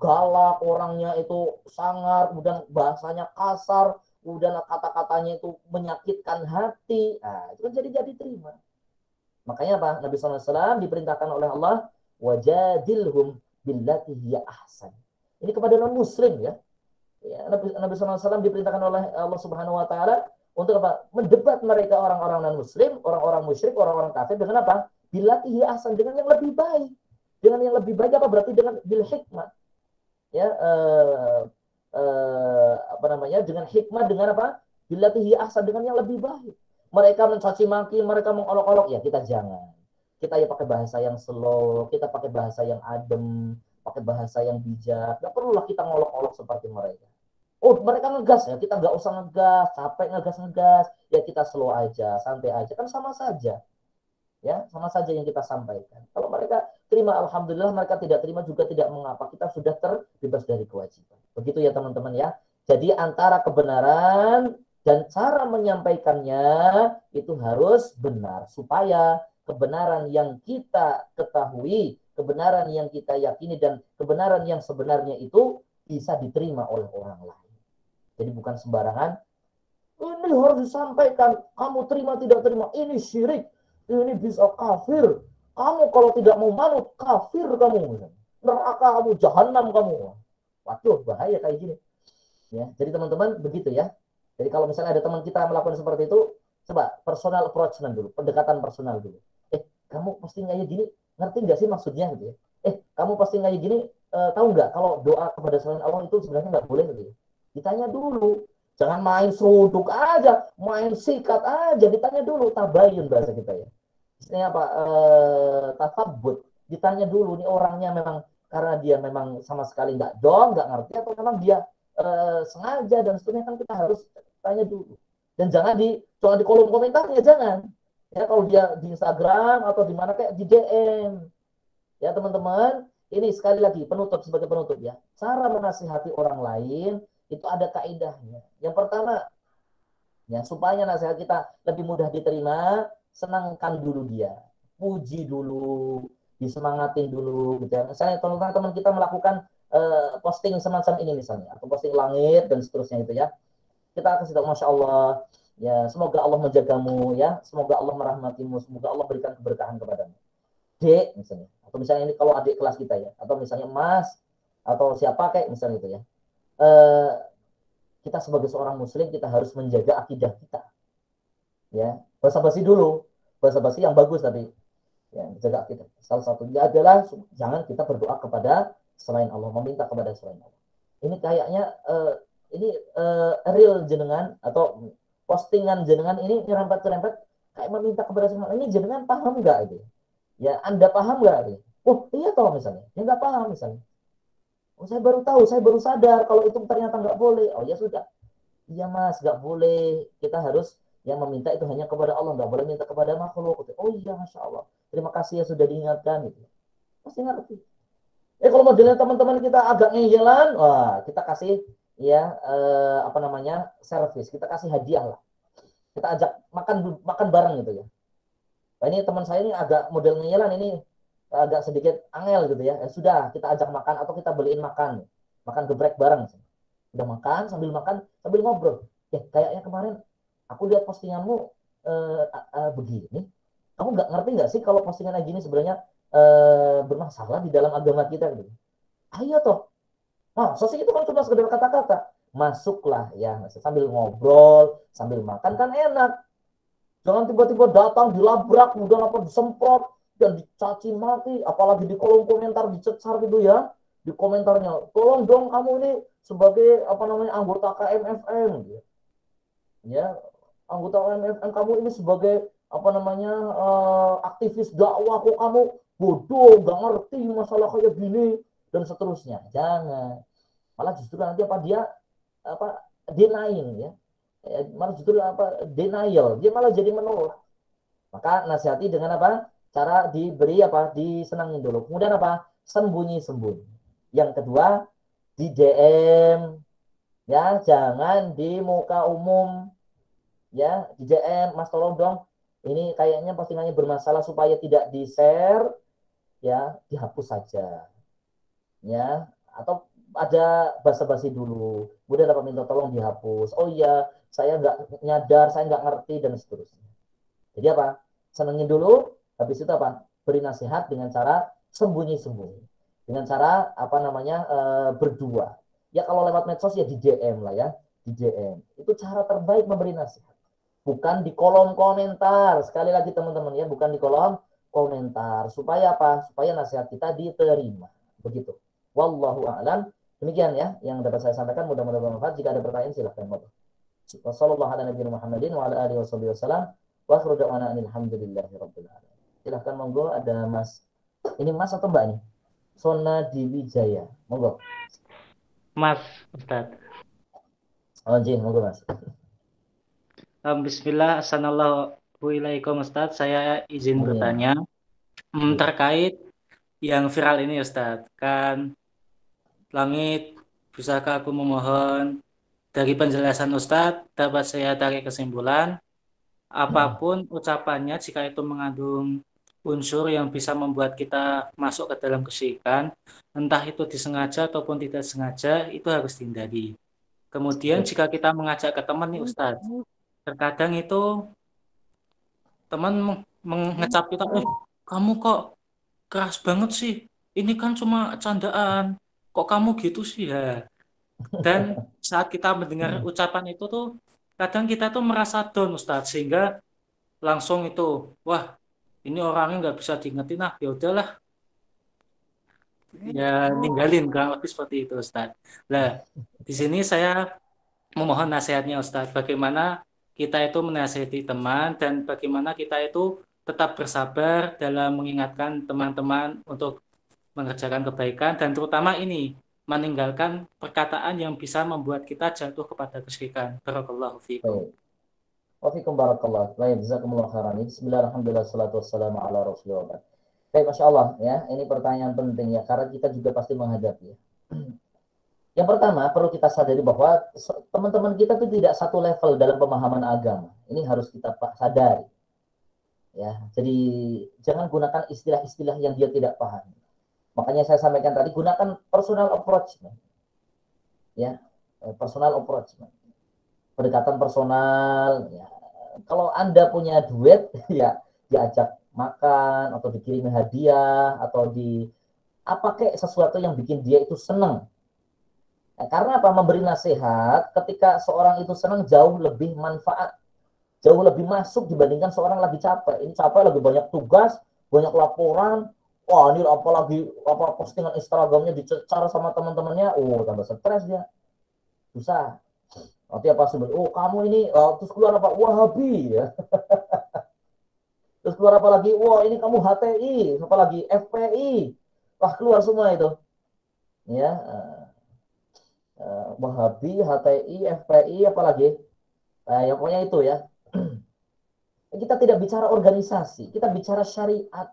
galak, orangnya itu sangar, kemudian bahasanya kasar, kemudian kata-katanya itu menyakitkan hati. Nah, itu kan jadi terima. Makanya apa? Nabi SAW diperintahkan oleh Allah, wajadilhum billati hiya ahsan. Ini kepada non-muslim ya. Nabi SAW diperintahkan oleh Allah Subhanahu Wa Taala untuk apa? Mendebat mereka orang-orang non-muslim, orang-orang musyrik, orang-orang kafir dengan apa? Billati hiya ahsan, dengan yang lebih baik. Dengan yang lebih baik apa? Berarti dengan bil hikmah. Ya, dengan hikmah, dengan apa? Billati hiya ahsan, dengan yang lebih baik. Mereka mencaci maki, mereka mengolok-olok, ya kita jangan. Kita ya pakai bahasa yang slow, kita pakai bahasa yang adem, pakai bahasa yang bijak. Gak perlulah kita ngolok-olok seperti mereka. Oh, mereka ngegas ya, kita nggak usah ngegas, capek ngegas, ya kita slow aja, santai aja, kan sama saja. Ya, sama saja yang kita sampaikan. Kalau mereka terima, alhamdulillah. Mereka tidak terima juga tidak mengapa. Kita sudah terbebas dari kewajiban. Begitu ya teman-teman ya. Jadi antara kebenaran dan cara menyampaikannya itu harus benar, supaya kebenaran yang kita ketahui, kebenaran yang kita yakini, dan kebenaran yang sebenarnya itu bisa diterima oleh orang lain. Jadi bukan sembarangan, ini harus disampaikan, kamu terima tidak terima, ini syirik, ini bisa kafir, kamu kalau tidak mau manut kafir kamu, neraka kamu, jahanam kamu. Waduh, bahaya kayak gini ya. Jadi teman-teman begitu ya. Jadi kalau misalnya ada teman kita melakukan seperti itu, coba personal approach dulu, pendekatan personal dulu. Kamu posting kayak gini, ngerti nggak sih maksudnya gitu ya? Kamu posting kayak gini, tahu nggak kalau doa kepada selain Allah itu sebenarnya nggak boleh gitu ya? Ditanya dulu. Jangan main seruduk aja, main sikat aja, ditanya dulu, tabayun bahasa kita ya. Istilahnya apa? Tafabbut. Ditanya dulu nih orangnya memang karena dia memang sama sekali nggak ngerti, atau memang dia sengaja dan seterusnya, kan kita harus tanya dulu. Dan jangan di kolom komentarnya, jangan. Ya, kalau dia di Instagram atau di mana kayak di DM. Ya teman-teman, ini sekali lagi sebagai penutup ya. Cara menasihati orang lain itu ada kaidahnya. Yang pertama, ya supaya nasihat kita lebih mudah diterima, senangkan dulu dia, puji dulu, disemangatin dulu gitu ya. Misalnya teman-teman kita melakukan posting semacam ini misalnya, atau posting langit dan seterusnya itu ya, kita kasih tahu Masya Allah, ya semoga Allah menjagamu, ya semoga Allah merahmatimu, semoga Allah berikan keberkahan kepadamu. Dek misalnya, atau misalnya ini kalau adik kelas kita ya, atau misalnya Mas, atau siapa kayak misalnya itu ya, kita sebagai seorang muslim kita harus menjaga akidah kita, ya basa-basi dulu, basa-basi yang bagus tadi, ya menjaga akidah. Salah satunya adalah jangan kita berdoa kepada selain Allah, meminta kepada selain Allah. Ini kayaknya ini real jenengan atau postingan jenengan ini nyerempet-nyerempet kayak meminta kepada selain Allah. Ini jenengan paham nggak itu? Ya Anda paham nggak? Oh iya toh misalnya, ya nggak paham misalnya. Oh, saya baru tahu, saya baru sadar kalau itu ternyata nggak boleh. Oh ya sudah, iya Mas, nggak boleh. Kita harus yang meminta itu hanya kepada Allah, nggak boleh minta kepada makhluk. Oh iya, Masya Allah. Terima kasih ya sudah diingatkan. Gitu. Pasti ngerti. Kalau modelnya teman-teman kita agak ngeyelan, wah kita kasih ya apa namanya servis, kita kasih hadiah lah. Kita ajak makan bareng gitu ya. Nah, ini teman saya ini agak model ngeyelan ini agak sedikit angel gitu ya. Sudah kita ajak makan atau kita beliin makan geprek bareng. Udah makan sambil ngobrol. Ya kayaknya kemarin aku lihat postinganmu begini. Kamu nggak ngerti nggak sih kalau postingan kayak gini sebenarnya bermasalah di dalam agama kita gitu. Ayo toh. Nah, sosok itu kan cuma sekedar kata-kata. Masuklah ya sambil ngobrol, sambil makan kan enak. Jangan tiba-tiba datang dilabrak, kemudian apa disemprot dan dicaci maki, apalagi di kolom komentar dicecar gitu ya. Di komentarnya, tolong dong kamu ini sebagai apa namanya anggota KMFM gitu. Ya, anggota KMFM kamu ini sebagai apa namanya aktivis dakwah, kok kamu bodoh, nggak ngerti masalah kayak gini dan seterusnya. Jangan. Malah justru nanti apa dia apa denying ya. Malah justru apa denial, dia malah jadi menolak. Maka nasihati dengan apa? Cara diberi apa? Disenangin dulu. Kemudian apa? Sembunyi-sembunyi. Yang kedua, di DM ya, jangan di muka umum. Ya, di DM, Mas tolong dong. Ini kayaknya postingannya bermasalah, supaya tidak di-share ya, dihapus saja. Ya, atau ada basa-basi dulu. Kemudian dapat minta tolong dihapus. Oh iya, saya nggak nyadar, saya nggak ngerti dan seterusnya. Jadi apa? Senengin dulu, habis itu apa? Beri nasihat dengan cara sembunyi-sembunyi, dengan cara apa namanya berdua. Ya kalau lewat medsos ya di DM lah ya, di DM. Itu cara terbaik memberi nasihat. Bukan di kolom komentar. Sekali lagi teman-teman ya, bukan di kolom komentar. Supaya apa? Supaya nasihat kita diterima. Begitu. Wallahu a'lam. Demikian ya yang dapat saya sampaikan, mudah-mudahan bermanfaat. Jika ada pertanyaan silahkan. Wassalamualaikum wa akhiru da'wana alhamdulillahi rabbil alamin. Silahkan monggo, ada Mas. Ini Mas atau Mbak nih? Sona Diwijaya. Monggo. Mas Ustaz. Oh, jin, monggo Mas. Bismillah, assalamualaikum Ustaz. Saya izin bertanya terkait yang viral ini Ustaz. Kan langit, bisakah aku memohon, dari penjelasan Ustaz dapat saya tarik kesimpulan apapun ucapannya jika itu mengandung unsur yang bisa membuat kita masuk ke dalam kesyirikan, entah itu disengaja ataupun tidak sengaja, itu harus dihindari. Kemudian jika kita mengajak ke teman nih Ustadz, terkadang itu teman mengecap kita, kamu kok keras banget sih, ini kan cuma candaan, kok kamu gitu sih ya. Dan saat kita mendengar ucapan itu tuh, kadang kita tuh merasa down Ustadz, sehingga langsung itu, wah ini orangnya nggak bisa diingetin, nah ya udahlah, ya ninggalin, kurang lebih seperti itu Ustadz. Nah, di sini saya memohon nasihatnya Ustadz, bagaimana kita itu menasihati teman dan bagaimana kita itu tetap bersabar dalam mengingatkan teman-teman untuk mengerjakan kebaikan dan terutama ini meninggalkan perkataan yang bisa membuat kita jatuh kepada kesyirikan. Barakallahu fiikum. Wafikum barakallah. Baik, jazakumullah khairan. Bismillah, alhamdulillah, salatu wassalamu ala rasulillah. Baik, Masya Allah ya. Ini pertanyaan penting ya, karena kita juga pasti menghadapi ya. Yang pertama, perlu kita sadari bahwa teman-teman kita itu tidak satu level dalam pemahaman agama. Ini harus kita sadari. Ya, jadi jangan gunakan istilah-istilah yang dia tidak paham. Makanya saya sampaikan tadi, gunakan personal approach, ya, personal approach, pendekatan personal. Ya. Kalau Anda punya duit, ya diajak makan atau dikirim hadiah atau di apa kayak sesuatu yang bikin dia itu senang. Nah, karena apa? Memberi nasihat ketika seorang itu senang jauh lebih manfaat, jauh lebih masuk dibandingkan seorang lagi capek. Ini capek, lagi banyak tugas, banyak laporan. Wah, ini apalagi apa postingan Instagramnya dicecar sama teman-temannya. Oh, tambah stres dia. Susah. Nanti apa sebenarnya? Oh, kamu ini terus keluar apa? Wahabi ya. Terus keluar apa lagi? Wah, ini kamu HTI, apa lagi? FPI. Wah, keluar semua itu. Ya, Wahabi, HTI, FPI, apalagi ya pokoknya itu ya. Kita tidak bicara organisasi, kita bicara syariat.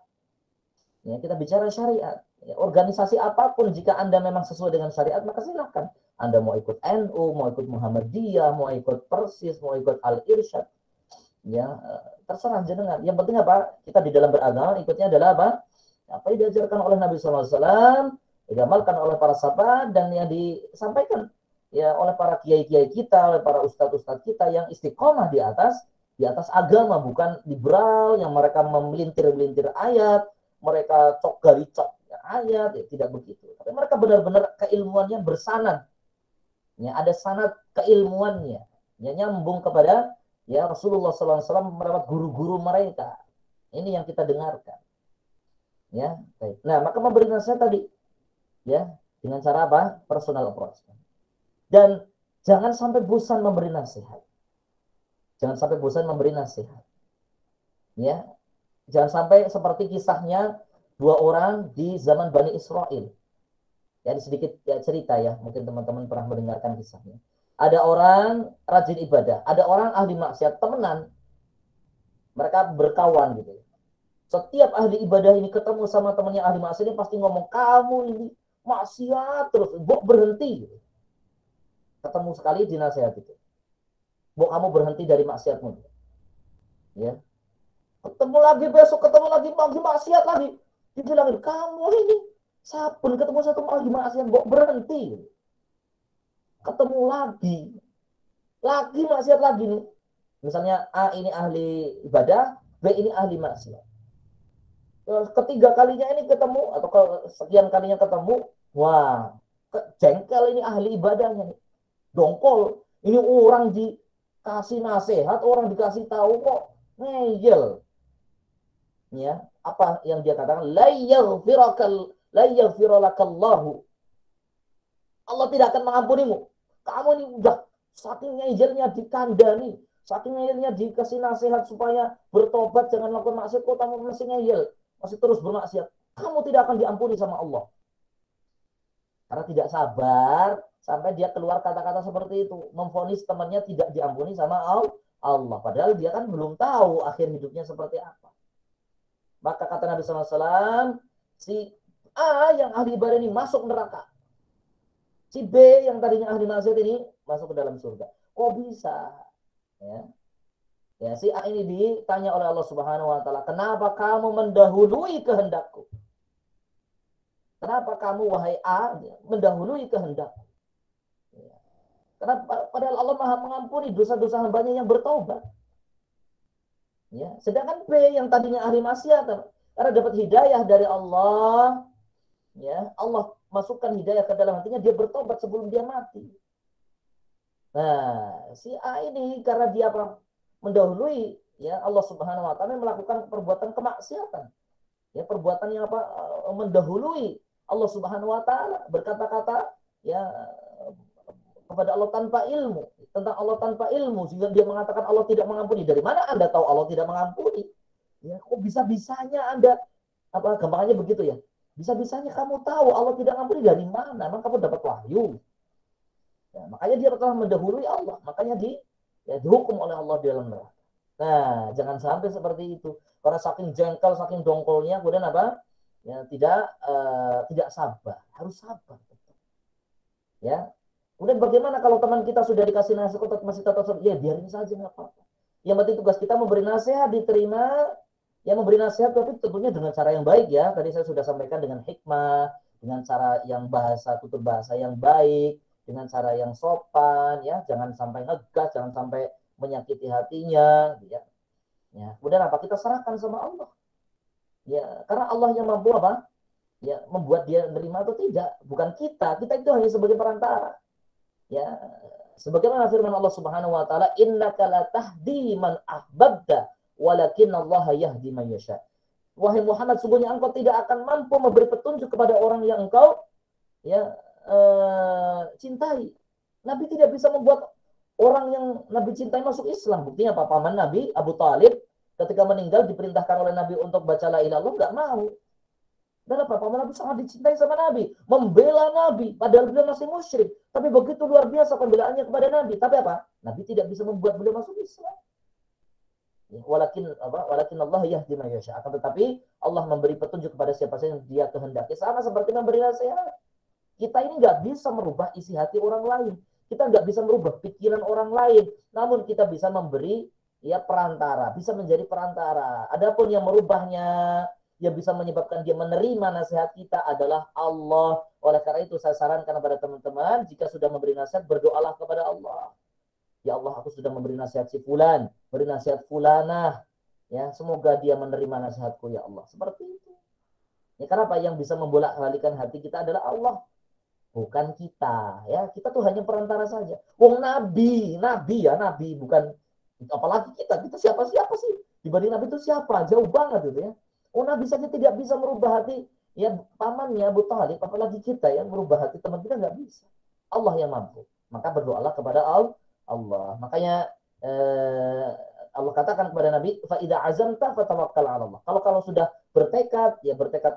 Ya, kita bicara syariat. Ya, organisasi apapun jika Anda memang sesuai dengan syariat maka silakan. Anda mau ikut NU, mau ikut Muhammadiyah, mau ikut Persis, mau ikut Al-Irsyad. Ya, terserah jenengan. Yang penting apa? Kita di dalam beragama ikutnya adalah apa? Apa yang diajarkan oleh Nabi SAW, diamalkan oleh para sahabat, dan yang disampaikan ya oleh para kiai-kiai kita, oleh para ustadz-ustadz kita yang istiqomah di atas agama, bukan liberal yang mereka memelintir-melintir ayat, mereka cok gali cok ayat, ya, tidak begitu. Tapi mereka benar-benar keilmuannya bersanad, ya, ada sanad keilmuannya, ya, nyambung kepada ya Rasulullah SAW merawat guru-guru mereka. Ini yang kita dengarkan. Ya, baik. Nah, maka memberi nasihat tadi, ya, dengan cara apa? Personal approach. Dan jangan sampai bosan memberi nasihat. Jangan sampai bosan memberi nasihat. Ya, jangan sampai seperti kisahnya dua orang di zaman Bani Israel. Ya, sedikit ya, cerita ya, mungkin teman-teman pernah mendengarkan kisahnya. Ada orang rajin ibadah, ada orang ahli maksiat, temenan. Mereka berkawan gitu. Setiap ahli ibadah ini ketemu sama temannya ahli maksiat ini pasti ngomong, kamu ini maksiat terus, Bok berhenti. Ketemu sekali di nasihat itu. Bok kamu berhenti dari maksiatmu. Ya. Ketemu lagi besok, ketemu lagi maksiat lagi. Dibilangin, kamu ini sabun ketemu satu ahli maksiat, Bok berhenti. Ketemu lagi maksiat lagi nih. Misalnya A ini ahli ibadah, B ini ahli maksiat. Ketiga kalinya ini ketemu atau sekian kalinya ketemu, wah, jengkel ini ahli ibadahnya nih. Dongkol, ini orang dikasih nasihat, orang dikasih tahu kok ngeyel. Ya, apa yang dia katakan? La yaghfiralakallahu. Allah tidak akan mengampunimu. Kamu ini udah saking ngejelnya dikandani, saking ngejelnya dikasih nasihat supaya bertobat, jangan melakukan maksiat, kok kamu masih ngeyel, masih terus bermaksiat. Kamu tidak akan diampuni sama Allah. Karena tidak sabar sampai dia keluar kata-kata seperti itu, memvonis temannya tidak diampuni sama Allah. Padahal dia kan belum tahu akhir hidupnya seperti apa. Maka kata Nabi SAW, si A yang ahli ibadah ini masuk neraka. Si B yang tadinya ahli maksiat ini masuk ke dalam surga. Kok bisa? Ya, si A ini ditanya oleh Allah Subhanahu wa taala, "Kenapa kamu mendahului kehendakku?" Kenapa kamu wahai A mendahului kehendakku? Ya. Karena padahal Allah Maha mengampuni dosa-dosa hambanya yang bertaubat. Ya, sedangkan B yang tadinya ahli maksiat karena dapat hidayah dari Allah, ya, Allah masukkan hidayah ke dalam hatinya, dia bertobat sebelum dia mati. Nah, si A ini karena dia apa? Mendahului ya Allah Subhanahu wa taala melakukan perbuatan kemaksiatan. Ya, perbuatan yang apa? Mendahului Allah Subhanahu wa taala, berkata-kata ya kepada Allah tanpa ilmu, tentang Allah tanpa ilmu, sehingga dia mengatakan Allah tidak mengampuni. Dari mana Anda tahu Allah tidak mengampuni? Ya, kok bisa-bisanya Anda apa gampangnya begitu ya? Bisa-bisanya kamu tahu Allah tidak mengampuni, dari mana? Emang kamu dapat wahyu? Ya, makanya dia telah mendahului Allah, makanya dihukum oleh Allah di dalam neraka. Nah, jangan sampai seperti itu. Karena saking jengkel, saking dongkolnya, kemudian apa? Ya, tidak sabar, harus sabar. Ya. Kemudian bagaimana kalau teman kita sudah dikasih nasihat masih tetap ya biarin saja, nggak apa-apa. Yang penting tugas kita memberi nasihat, diterima, Ya memberi nasihat tapi tentunya dengan cara yang baik ya. Tadi saya sudah sampaikan dengan hikmah, dengan cara yang bahasa tutur bahasa yang baik, dengan cara yang sopan ya, jangan sampai ngegas, jangan sampai menyakiti hatinya ya. Ya, kemudian apa? Kita serahkan sama Allah. Ya, karena Allah yang mampu apa? Ya, membuat dia menerima atau tidak, bukan kita. Kita itu hanya sebagai perantara. Ya, sebagaimana firman Allah Subhanahu wa taala, innaka la tahdi man ahbabta walakinallaha yahdi man yasha. Wahai Muhammad, sungguhnya engkau tidak akan mampu memberi petunjuk kepada orang yang engkau ya cintai. Nabi tidak bisa membuat orang yang Nabi cintai masuk Islam. Buktinya apa? Paman Nabi Abu Talib ketika meninggal diperintahkan oleh Nabi untuk baca la ilaha illallah, nggak mau. Dan apa? Paman Nabi sangat dicintai sama Nabi, membela Nabi, padahal beliau masih musyrik. Tapi begitu luar biasa pembelaannya kepada Nabi. Tapi apa? Nabi tidak bisa membuat beliau masuk Islam. Walakin Allah yahdi man yasha. Akan tetapi Allah memberi petunjuk kepada siapa saja yang dia kehendaki. Sama seperti memberi nasihat. Kita ini nggak bisa merubah isi hati orang lain. Kita nggak bisa merubah pikiran orang lain. Namun kita bisa memberi ya perantara, bisa menjadi perantara. Adapun yang merubahnya, yang bisa menyebabkan dia menerima nasihat kita adalah Allah. Oleh karena itu saya sarankan kepada teman-teman, jika sudah memberi nasihat, berdoalah kepada Allah. Ya Allah, aku sudah memberi nasihat si fulan, beri nasihat fulanah. Ya, semoga dia menerima nasihatku ya Allah. Seperti itu. Ya, karena apa? Yang bisa membolak-balikan hati kita adalah Allah, bukan kita. Ya, kita tuh hanya perantara saja. Wong nabi ya nabi, bukan apalagi kita. Kita siapa sih? Dibanding nabi itu siapa? Jauh banget gitu ya. Oh, nabi saja tidak bisa merubah hati ya pamannya Abu Talib, apalagi kita yang merubah hati teman kita nggak bisa. Allah yang mampu. Maka berdoalah kepada Allah. Makanya Allah katakan kepada Nabi, fa idza azamta fatawakkal 'ala Allah. Kalau sudah bertekad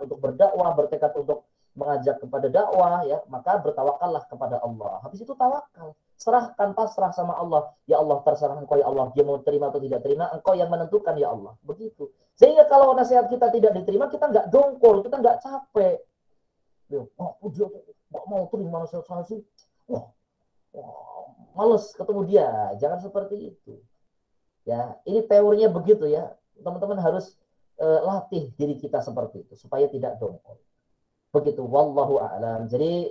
untuk berdakwah, bertekad untuk mengajak kepada dakwah ya, maka bertawakallah kepada Allah. Habis itu tawakal, serahkan, pasrah sama Allah. Ya Allah, terserah Engkau ya Allah, dia mau terima atau tidak terima, Engkau yang menentukan ya Allah. Begitu. Sehingga kalau nasihat kita tidak diterima, kita nggak dongkol, kita nggak capek. Dia nggak mau terima nasihat saya sih. Wah, males ketemu dia. Jangan seperti itu. Ya, ini teorinya begitu ya. Teman-teman harus latih diri kita seperti itu supaya tidak dongkol. Begitu, wallahu a'lam. Jadi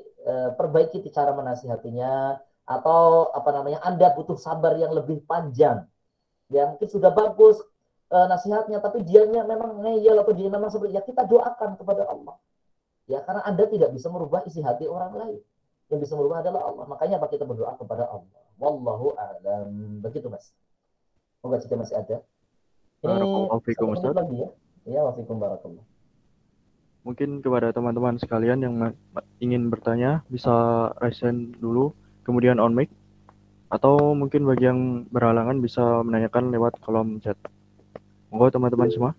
perbaiki cara menasihatinya, atau Anda butuh sabar yang lebih panjang. Ya, mungkin sudah bagus nasihatnya, tapi dianya memang ngeyel atau dia memang seperti, ya kita doakan kepada Allah. Ya, karena Anda tidak bisa merubah isi hati orang lain. Yang bisa merubah adalah Allah. Makanya apa, kita berdoa kepada Allah. Wallahu a'lam. Begitu, Mas. Semoga jika masih ada. Ini satu menit lagi ya. Ya, wafikum barakallah. Mungkin kepada teman-teman sekalian yang ingin bertanya, bisa raise hand dulu, kemudian on mic. Atau mungkin bagi yang berhalangan bisa menanyakan lewat kolom chat. Monggo teman-teman semua.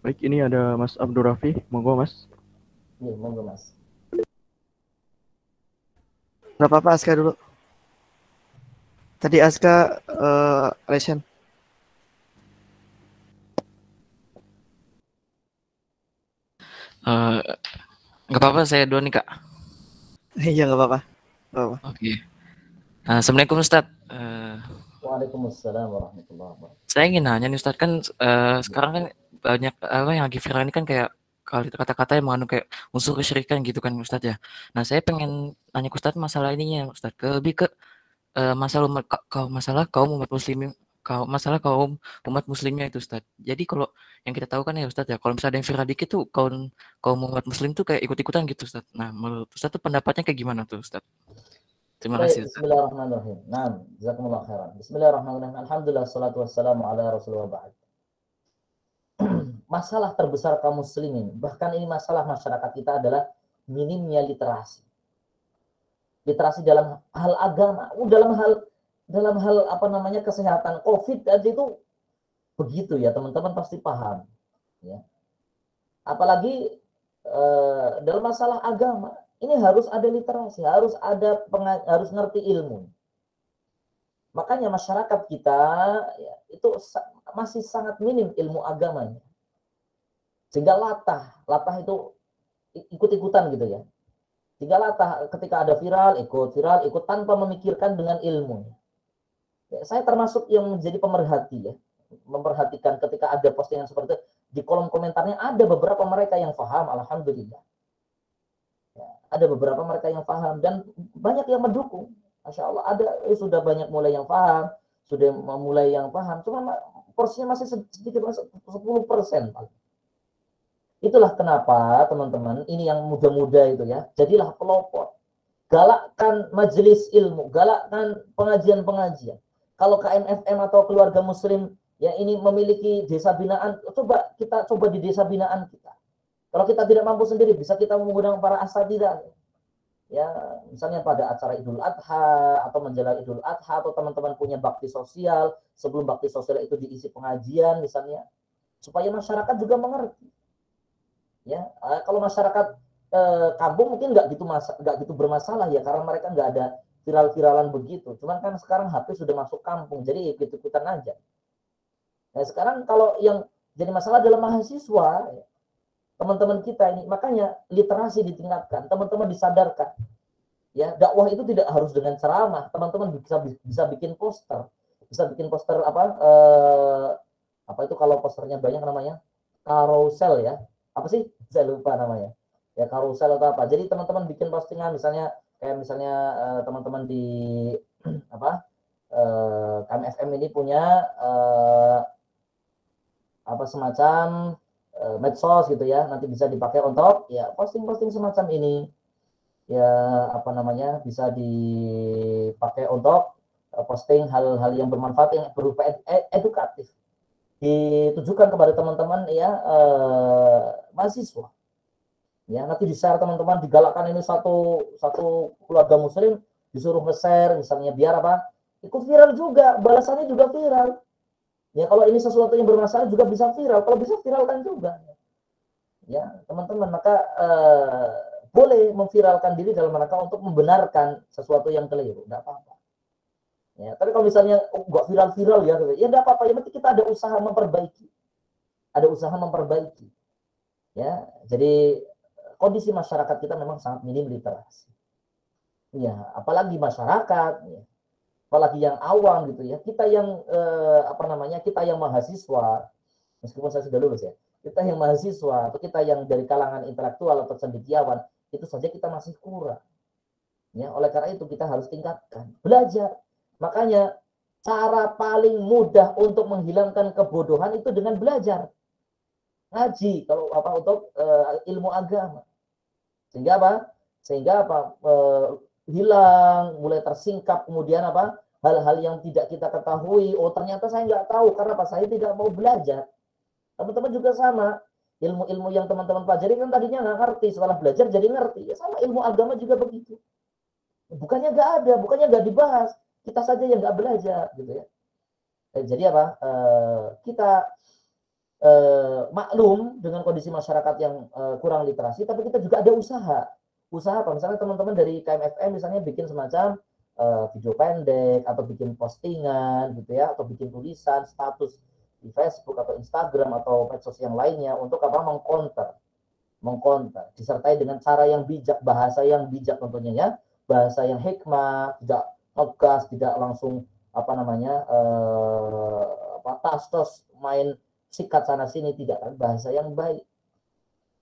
Baik, ini ada Mas Abdur Rafi. Monggo, Mas. Iya, monggo, Mas. Nggak apa-apa, Aska dulu. Tadi Aska Resen. Nggak apa-apa, saya duluan nih, Kak. Iya, nggak apa-apa. Oke. Assalamualaikum, Ustadz. Waalaikumsalam warahmatullahi wabarakatuh. Saya ingin nanya nih, Ustadz, kan sekarang kan banyak yang lagi viral ini kan kayak kata-kata yang mengandung kayak unsur kesyirikan gitu kan, Ustadz ya. Nah, saya pengen nanya ke Ustadz masalah ininya, Ustadz, lebih ke masalah kaum umat muslimin, masalah kaum umat muslimnya itu, Ustadz. Jadi kalau yang kita tahu kan ya, Ustadz ya, kalau misalnya ada yang viral dikit tuh kaum umat muslim tuh kayak ikut-ikutan gitu, Ustadz. Nah, menurut Ustadz tuh pendapatnya kayak gimana tuh, Ustadz? Terima kasih, Ustadz. Bismillahirrahmanirrahim. Naam, jazakumullah khairan. Bismillahirrahmanirrahim. Alhamdulillah, salatu wassalamu ala Rasulullah ba'd. Masalah terbesar kaum muslimin, bahkan ini masalah masyarakat kita, adalah minimnya literasi. Literasi dalam hal agama, dalam hal kesehatan. Covid aja itu begitu ya, teman-teman pasti paham ya. Apalagi dalam masalah agama, ini harus ada literasi, harus ngerti ilmu. Makanya masyarakat kita ya, itu masih sangat minim ilmu agamanya. Sehingga latah itu ikut-ikutan gitu ya. Sehingga latah ketika ada viral ikut tanpa memikirkan dengan ilmu. Ya, saya termasuk yang menjadi pemerhati ya. memperhatikan ketika ada postingan seperti itu, di kolom komentarnya ada beberapa mereka yang paham, alhamdulillah. Ya, ada beberapa mereka yang paham dan banyak yang mendukung. Masya Allah, ada sudah banyak mulai yang paham, sudah mulai yang paham. Cuma porsinya masih sedikit, 10%. Itulah kenapa teman-teman, ini yang muda-muda itu ya, jadilah pelopor. Galakkan majelis ilmu, galakkan pengajian-pengajian. Kalau KMFM atau keluarga muslim ya ini memiliki desa binaan, kita coba di desa binaan kita. Kalau kita tidak mampu sendiri, bisa kita menggunakan para asatidzah. Ya, misalnya pada acara Idul Adha atau menjelang Idul Adha, atau teman-teman punya bakti sosial, sebelum bakti sosial itu diisi pengajian misalnya, supaya masyarakat juga mengerti. Ya, kalau masyarakat kampung mungkin nggak gitu bermasalah ya, karena mereka nggak ada viral-viralan begitu. Cuman kan sekarang HP sudah masuk kampung, jadi ikut-ikutan aja. Nah sekarang kalau yang jadi masalah adalah mahasiswa, teman-teman kita ini, makanya literasi ditingkatkan, teman-teman disadarkan. Ya, dakwah itu tidak harus dengan ceramah, teman-teman bisa bikin poster, apa itu kalau posternya banyak namanya carousel ya, apa sih? Saya lupa namanya. Ya carousel atau apa. Jadi teman-teman bikin postingan misalnya teman-teman di KMFM ini punya semacam medsos gitu ya, nanti bisa dipakai untuk ya posting-posting semacam ini ya, bisa dipakai untuk posting hal-hal yang bermanfaat yang berupa edukatif, ditujukan kepada teman-teman ya mahasiswa. Ya, nanti di-share teman-teman, digalakkan ini satu keluarga muslim disuruh nge-share misalnya, biar ikut viral juga, balasannya juga viral. Ya, kalau ini sesuatu yang bermasalah juga bisa viral, kalau bisa viralkan juga. Ya, teman-teman, maka boleh memviralkan diri dalam rangka untuk membenarkan sesuatu yang keliru, enggak apa-apa. Ya, tapi kalau misalnya enggak viral-viral ya enggak apa-apa, yang penting kita ada usaha memperbaiki. Ya, jadi kondisi masyarakat kita memang sangat minim literasi. Ya, apalagi masyarakat, ya, apalagi yang awam gitu ya. Kita yang kita yang mahasiswa, meskipun saya sudah lulus ya, kita yang mahasiswa atau kita yang dari kalangan intelektual atau cendekiawan, itu saja kita masih kurang. Ya, oleh karena itu kita harus tingkatkan, belajar. Makanya cara paling mudah untuk menghilangkan kebodohan itu dengan belajar. Ngaji kalau untuk ilmu agama. Sehingga hilang, mulai tersingkap, kemudian hal-hal yang tidak kita ketahui, ternyata saya nggak tahu, karena saya tidak mau belajar. Teman-teman juga sama, ilmu-ilmu yang teman-teman pelajari kan tadinya nggak ngerti, setelah belajar jadi ngerti. Ya sama, ilmu agama juga begitu. Bukannya nggak ada, bukannya nggak dibahas, kita saja yang nggak belajar gitu ya. Jadi kita maklum dengan kondisi masyarakat yang kurang literasi, tapi kita juga ada usaha apa? Misalnya teman-teman dari KMFM misalnya bikin semacam video pendek atau bikin postingan gitu ya, atau bikin tulisan status di Facebook atau Instagram atau medsos yang lainnya untuk mengkonter disertai dengan cara yang bijak, bahasa yang bijak tentunya ya, bahasa yang hikmah, tidak ngegas, tidak langsung tas main sikat sana sini, tidak, kan bahasa yang baik.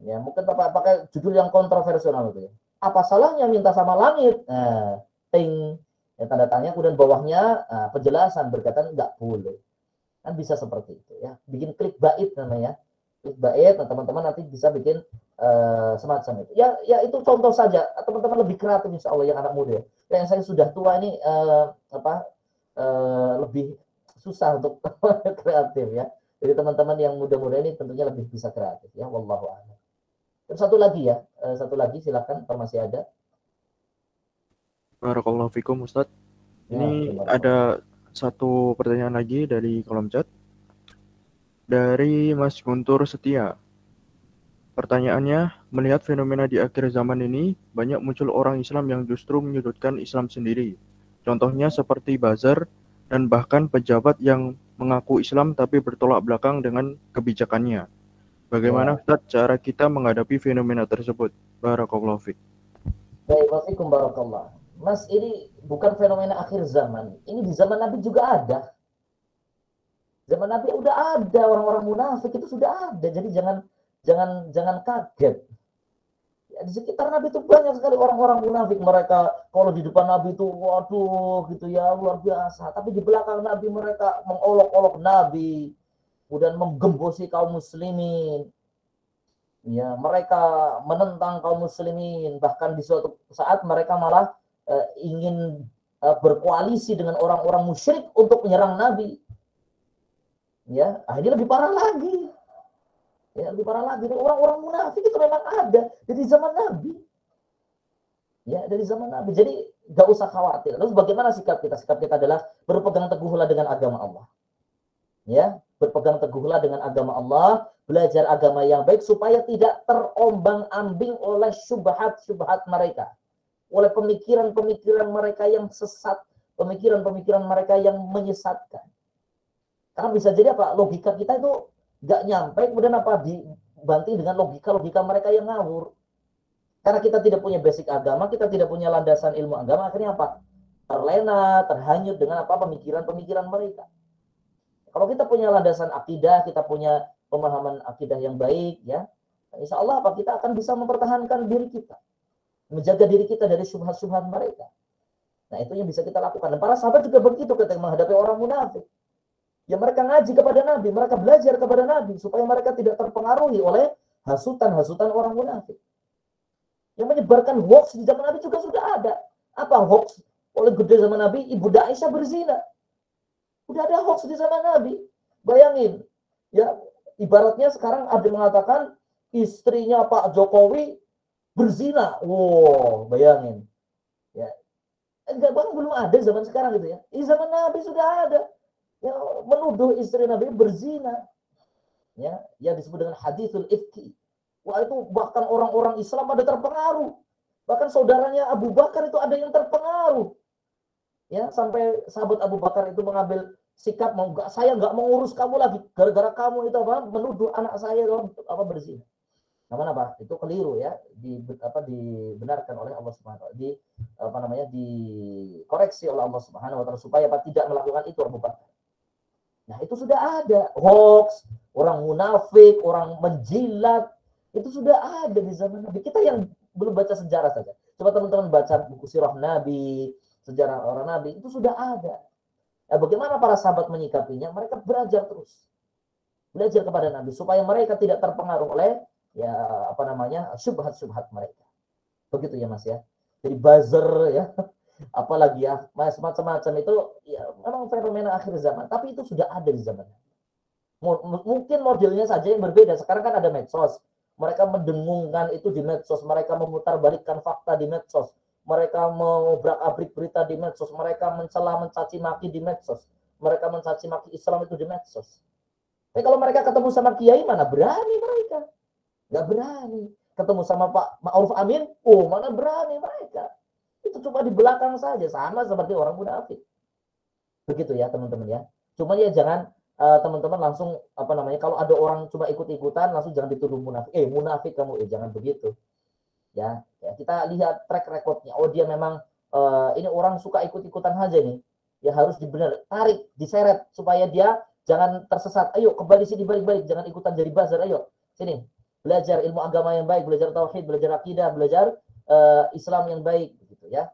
Ya, mungkin pakai judul yang kontroversial gitu ya. Apa salahnya minta sama langit? Nah, ya, tanda tanya, kemudian bawahnya penjelasan berkaitan nggak boleh. Kan bisa seperti itu ya. Bikin clickbait namanya. Clickbait, nah, teman-teman nanti bisa bikin semacam itu. Ya itu contoh saja. Teman-teman lebih kreatif insya Allah yang anak muda. Yang saya sudah tua ini lebih susah untuk kreatif ya. Jadi teman-teman yang muda-muda ini tentunya lebih bisa kreatif ya, wallahu a'lam. Terus satu lagi silakan kalau masih ada. Barakallahu fikum Ustadz. Ya, Ini ada satu pertanyaan lagi dari kolom chat. Dari Mas Guntur Setia. Pertanyaannya, melihat fenomena di akhir zaman ini, banyak muncul orang Islam yang justru menyudutkan Islam sendiri. Contohnya seperti buzzer dan bahkan pejabat yang mengaku Islam tapi bertolak belakang dengan kebijakannya. Bagaimana Ustaz cara kita menghadapi fenomena tersebut? Barakallahu fiik. Baik, wafikum barakallah. Mas, ini bukan fenomena akhir zaman. Ini di zaman Nabi juga ada. Zaman Nabi udah ada orang-orang munafik, itu sudah ada. Jadi jangan kaget. Ya, di sekitar Nabi itu banyak sekali orang-orang munafik. Mereka kalau di depan Nabi itu waduh gitu ya, luar biasa. Tapi di belakang Nabi mereka mengolok-olok Nabi, kemudian menggembosi kaum muslimin. Ya, mereka menentang kaum muslimin, bahkan di suatu saat mereka malah ingin berkoalisi dengan orang-orang musyrik untuk menyerang Nabi. Ya, ini lebih parah lagi. Ya, lebih parah lagi. Orang-orang munafik itu memang ada dari zaman Nabi. Ya, dari zaman Nabi. Jadi gak usah khawatir. Terus bagaimana sikap kita? Sikap kita adalah berpegang teguhlah dengan agama Allah. Ya, berpegang teguhlah dengan agama Allah, belajar agama yang baik supaya tidak terombang-ambing oleh syubhat-syubhat mereka, oleh pemikiran-pemikiran mereka yang sesat, pemikiran-pemikiran mereka yang menyesatkan. Karena bisa jadi apa? Logika kita itu gak nyampe, kemudian apa dibanting dengan logika-logika mereka yang ngawur. Karena kita tidak punya basic agama, kita tidak punya landasan ilmu agama, akhirnya apa? Terlena, terhanyut dengan apa? Pemikiran-pemikiran mereka. Kalau kita punya landasan akidah, kita punya pemahaman akidah yang baik, ya, insya Allah apa kita akan bisa mempertahankan diri kita, menjaga diri kita dari syubhat-syubhat mereka. Nah, itu yang bisa kita lakukan. Dan para sahabat juga begitu ketika menghadapi orang munafik. Ya, mereka ngaji kepada Nabi, mereka belajar kepada Nabi supaya mereka tidak terpengaruhi oleh hasutan-hasutan orang munafik. Yang menyebarkan hoax di zaman Nabi juga sudah ada. Apa hoax? Oleh gede zaman Nabi, Ibu Aisyah berzina. Udah ada hoax di zaman Nabi. Bayangin, ya, ibaratnya sekarang ada mengatakan istrinya Pak Jokowi berzina. Wow, bayangin. Ya, enggak, bang, belum ada zaman sekarang gitu ya. Di zaman Nabi sudah ada. Ya, menuduh istri Nabi berzina. Ya, yang disebut dengan hadithul ifki. Wah, itu bahkan orang-orang Islam ada terpengaruh. Bahkan saudaranya Abu Bakar itu ada yang terpengaruh. Ya, sampai sahabat Abu Bakar itu mengambil sikap, saya nggak mau ngurus kamu lagi gara-gara kamu itu apa menuduh anak saya apa berzina. Namun apa? Itu keliru ya, dibenarkan oleh Allah Subhanahu wa taala, dikoreksi oleh Allah Subhanahu wa taala supaya apa tidak melakukan itu Abu Bakar. Nah, itu sudah ada hoax, orang munafik, orang menjilat, itu sudah ada di zaman Nabi. Kita yang belum baca sejarah saja. Coba teman-teman baca buku sirah Nabi, sejarah orang Nabi, itu sudah ada. Nah, bagaimana para sahabat menyikapinya? Mereka belajar terus. Belajar kepada Nabi supaya mereka tidak terpengaruh oleh syubhat-syubhat mereka. Begitu ya, Mas ya. Jadi buzzer ya, apalagi ya, Mas, macam-macam itu ya memang fenomena akhir zaman, tapi itu sudah ada di zaman. Mungkin modelnya saja yang berbeda. Sekarang kan ada medsos. Mereka mendengungkan itu di medsos, mereka memutarbalikkan fakta di medsos. Mereka mengobrak-abrik berita di medsos, mereka mencela, mencaci maki di medsos, mereka mencaci maki Islam itu di medsos. Tapi kalau mereka ketemu sama kiai, mana berani mereka? Nggak berani. Ketemu sama Pak Ma'ruf Amin, mana berani mereka? Itu cuma di belakang saja, sama seperti orang munafik. Begitu ya teman-teman ya. Cuma ya jangan teman-teman langsung kalau ada orang cuma ikut-ikutan langsung jangan dituduh munafik. Munafik kamu, jangan begitu. Ya, kita lihat track recordnya. Oh, dia memang ini orang suka ikut-ikutan aja nih. Ya harus tarik, diseret supaya dia jangan tersesat. Ayo kembali sini, balik-balik, jangan ikutan jadi buzzer. Ayo sini, belajar ilmu agama yang baik, belajar tauhid, belajar akidah, belajar Islam yang baik, begitu ya.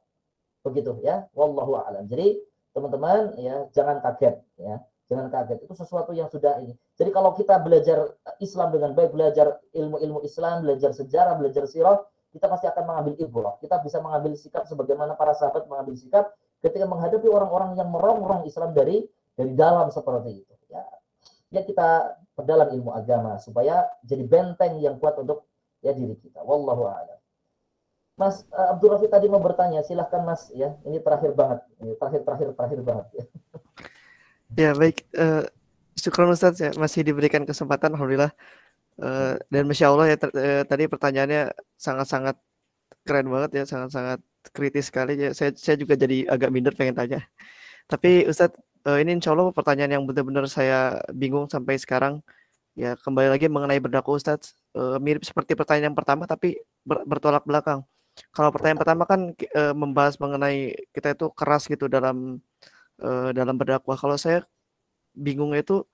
Begitu ya. Wallahu a'lam. Jadi teman-teman ya jangan kaget ya. Jangan kaget, itu sesuatu yang sudah ini. Jadi kalau kita belajar Islam dengan baik, belajar ilmu-ilmu Islam, belajar sejarah, belajar sirah, kita pasti akan mengambil ibrah. Kita bisa mengambil sikap sebagaimana para sahabat mengambil sikap ketika menghadapi orang-orang yang merongrong Islam dari dalam seperti itu. Ya kita perdalam ilmu agama supaya jadi benteng yang kuat untuk ya diri kita. Wallahu a'lam. Mas Abdul Rafi tadi mau bertanya, silahkan Mas ya. Ini terakhir banget, ini terakhir banget ya. Ya baik, syukur Ustaz ya masih diberikan kesempatan, alhamdulillah. Dan Masya Allah ya tadi pertanyaannya sangat-sangat keren banget ya, sangat-sangat kritis sekali ya. Saya juga jadi agak minder pengen tanya. Tapi Ustadz, ini insya Allah pertanyaan yang benar-benar saya bingung sampai sekarang. Ya kembali lagi mengenai berdakwah Ustadz, mirip seperti pertanyaan yang pertama tapi bertolak belakang. Kalau pertanyaan pertama kan membahas mengenai kita itu keras gitu dalam berdakwah. Kalau saya bingungnya itu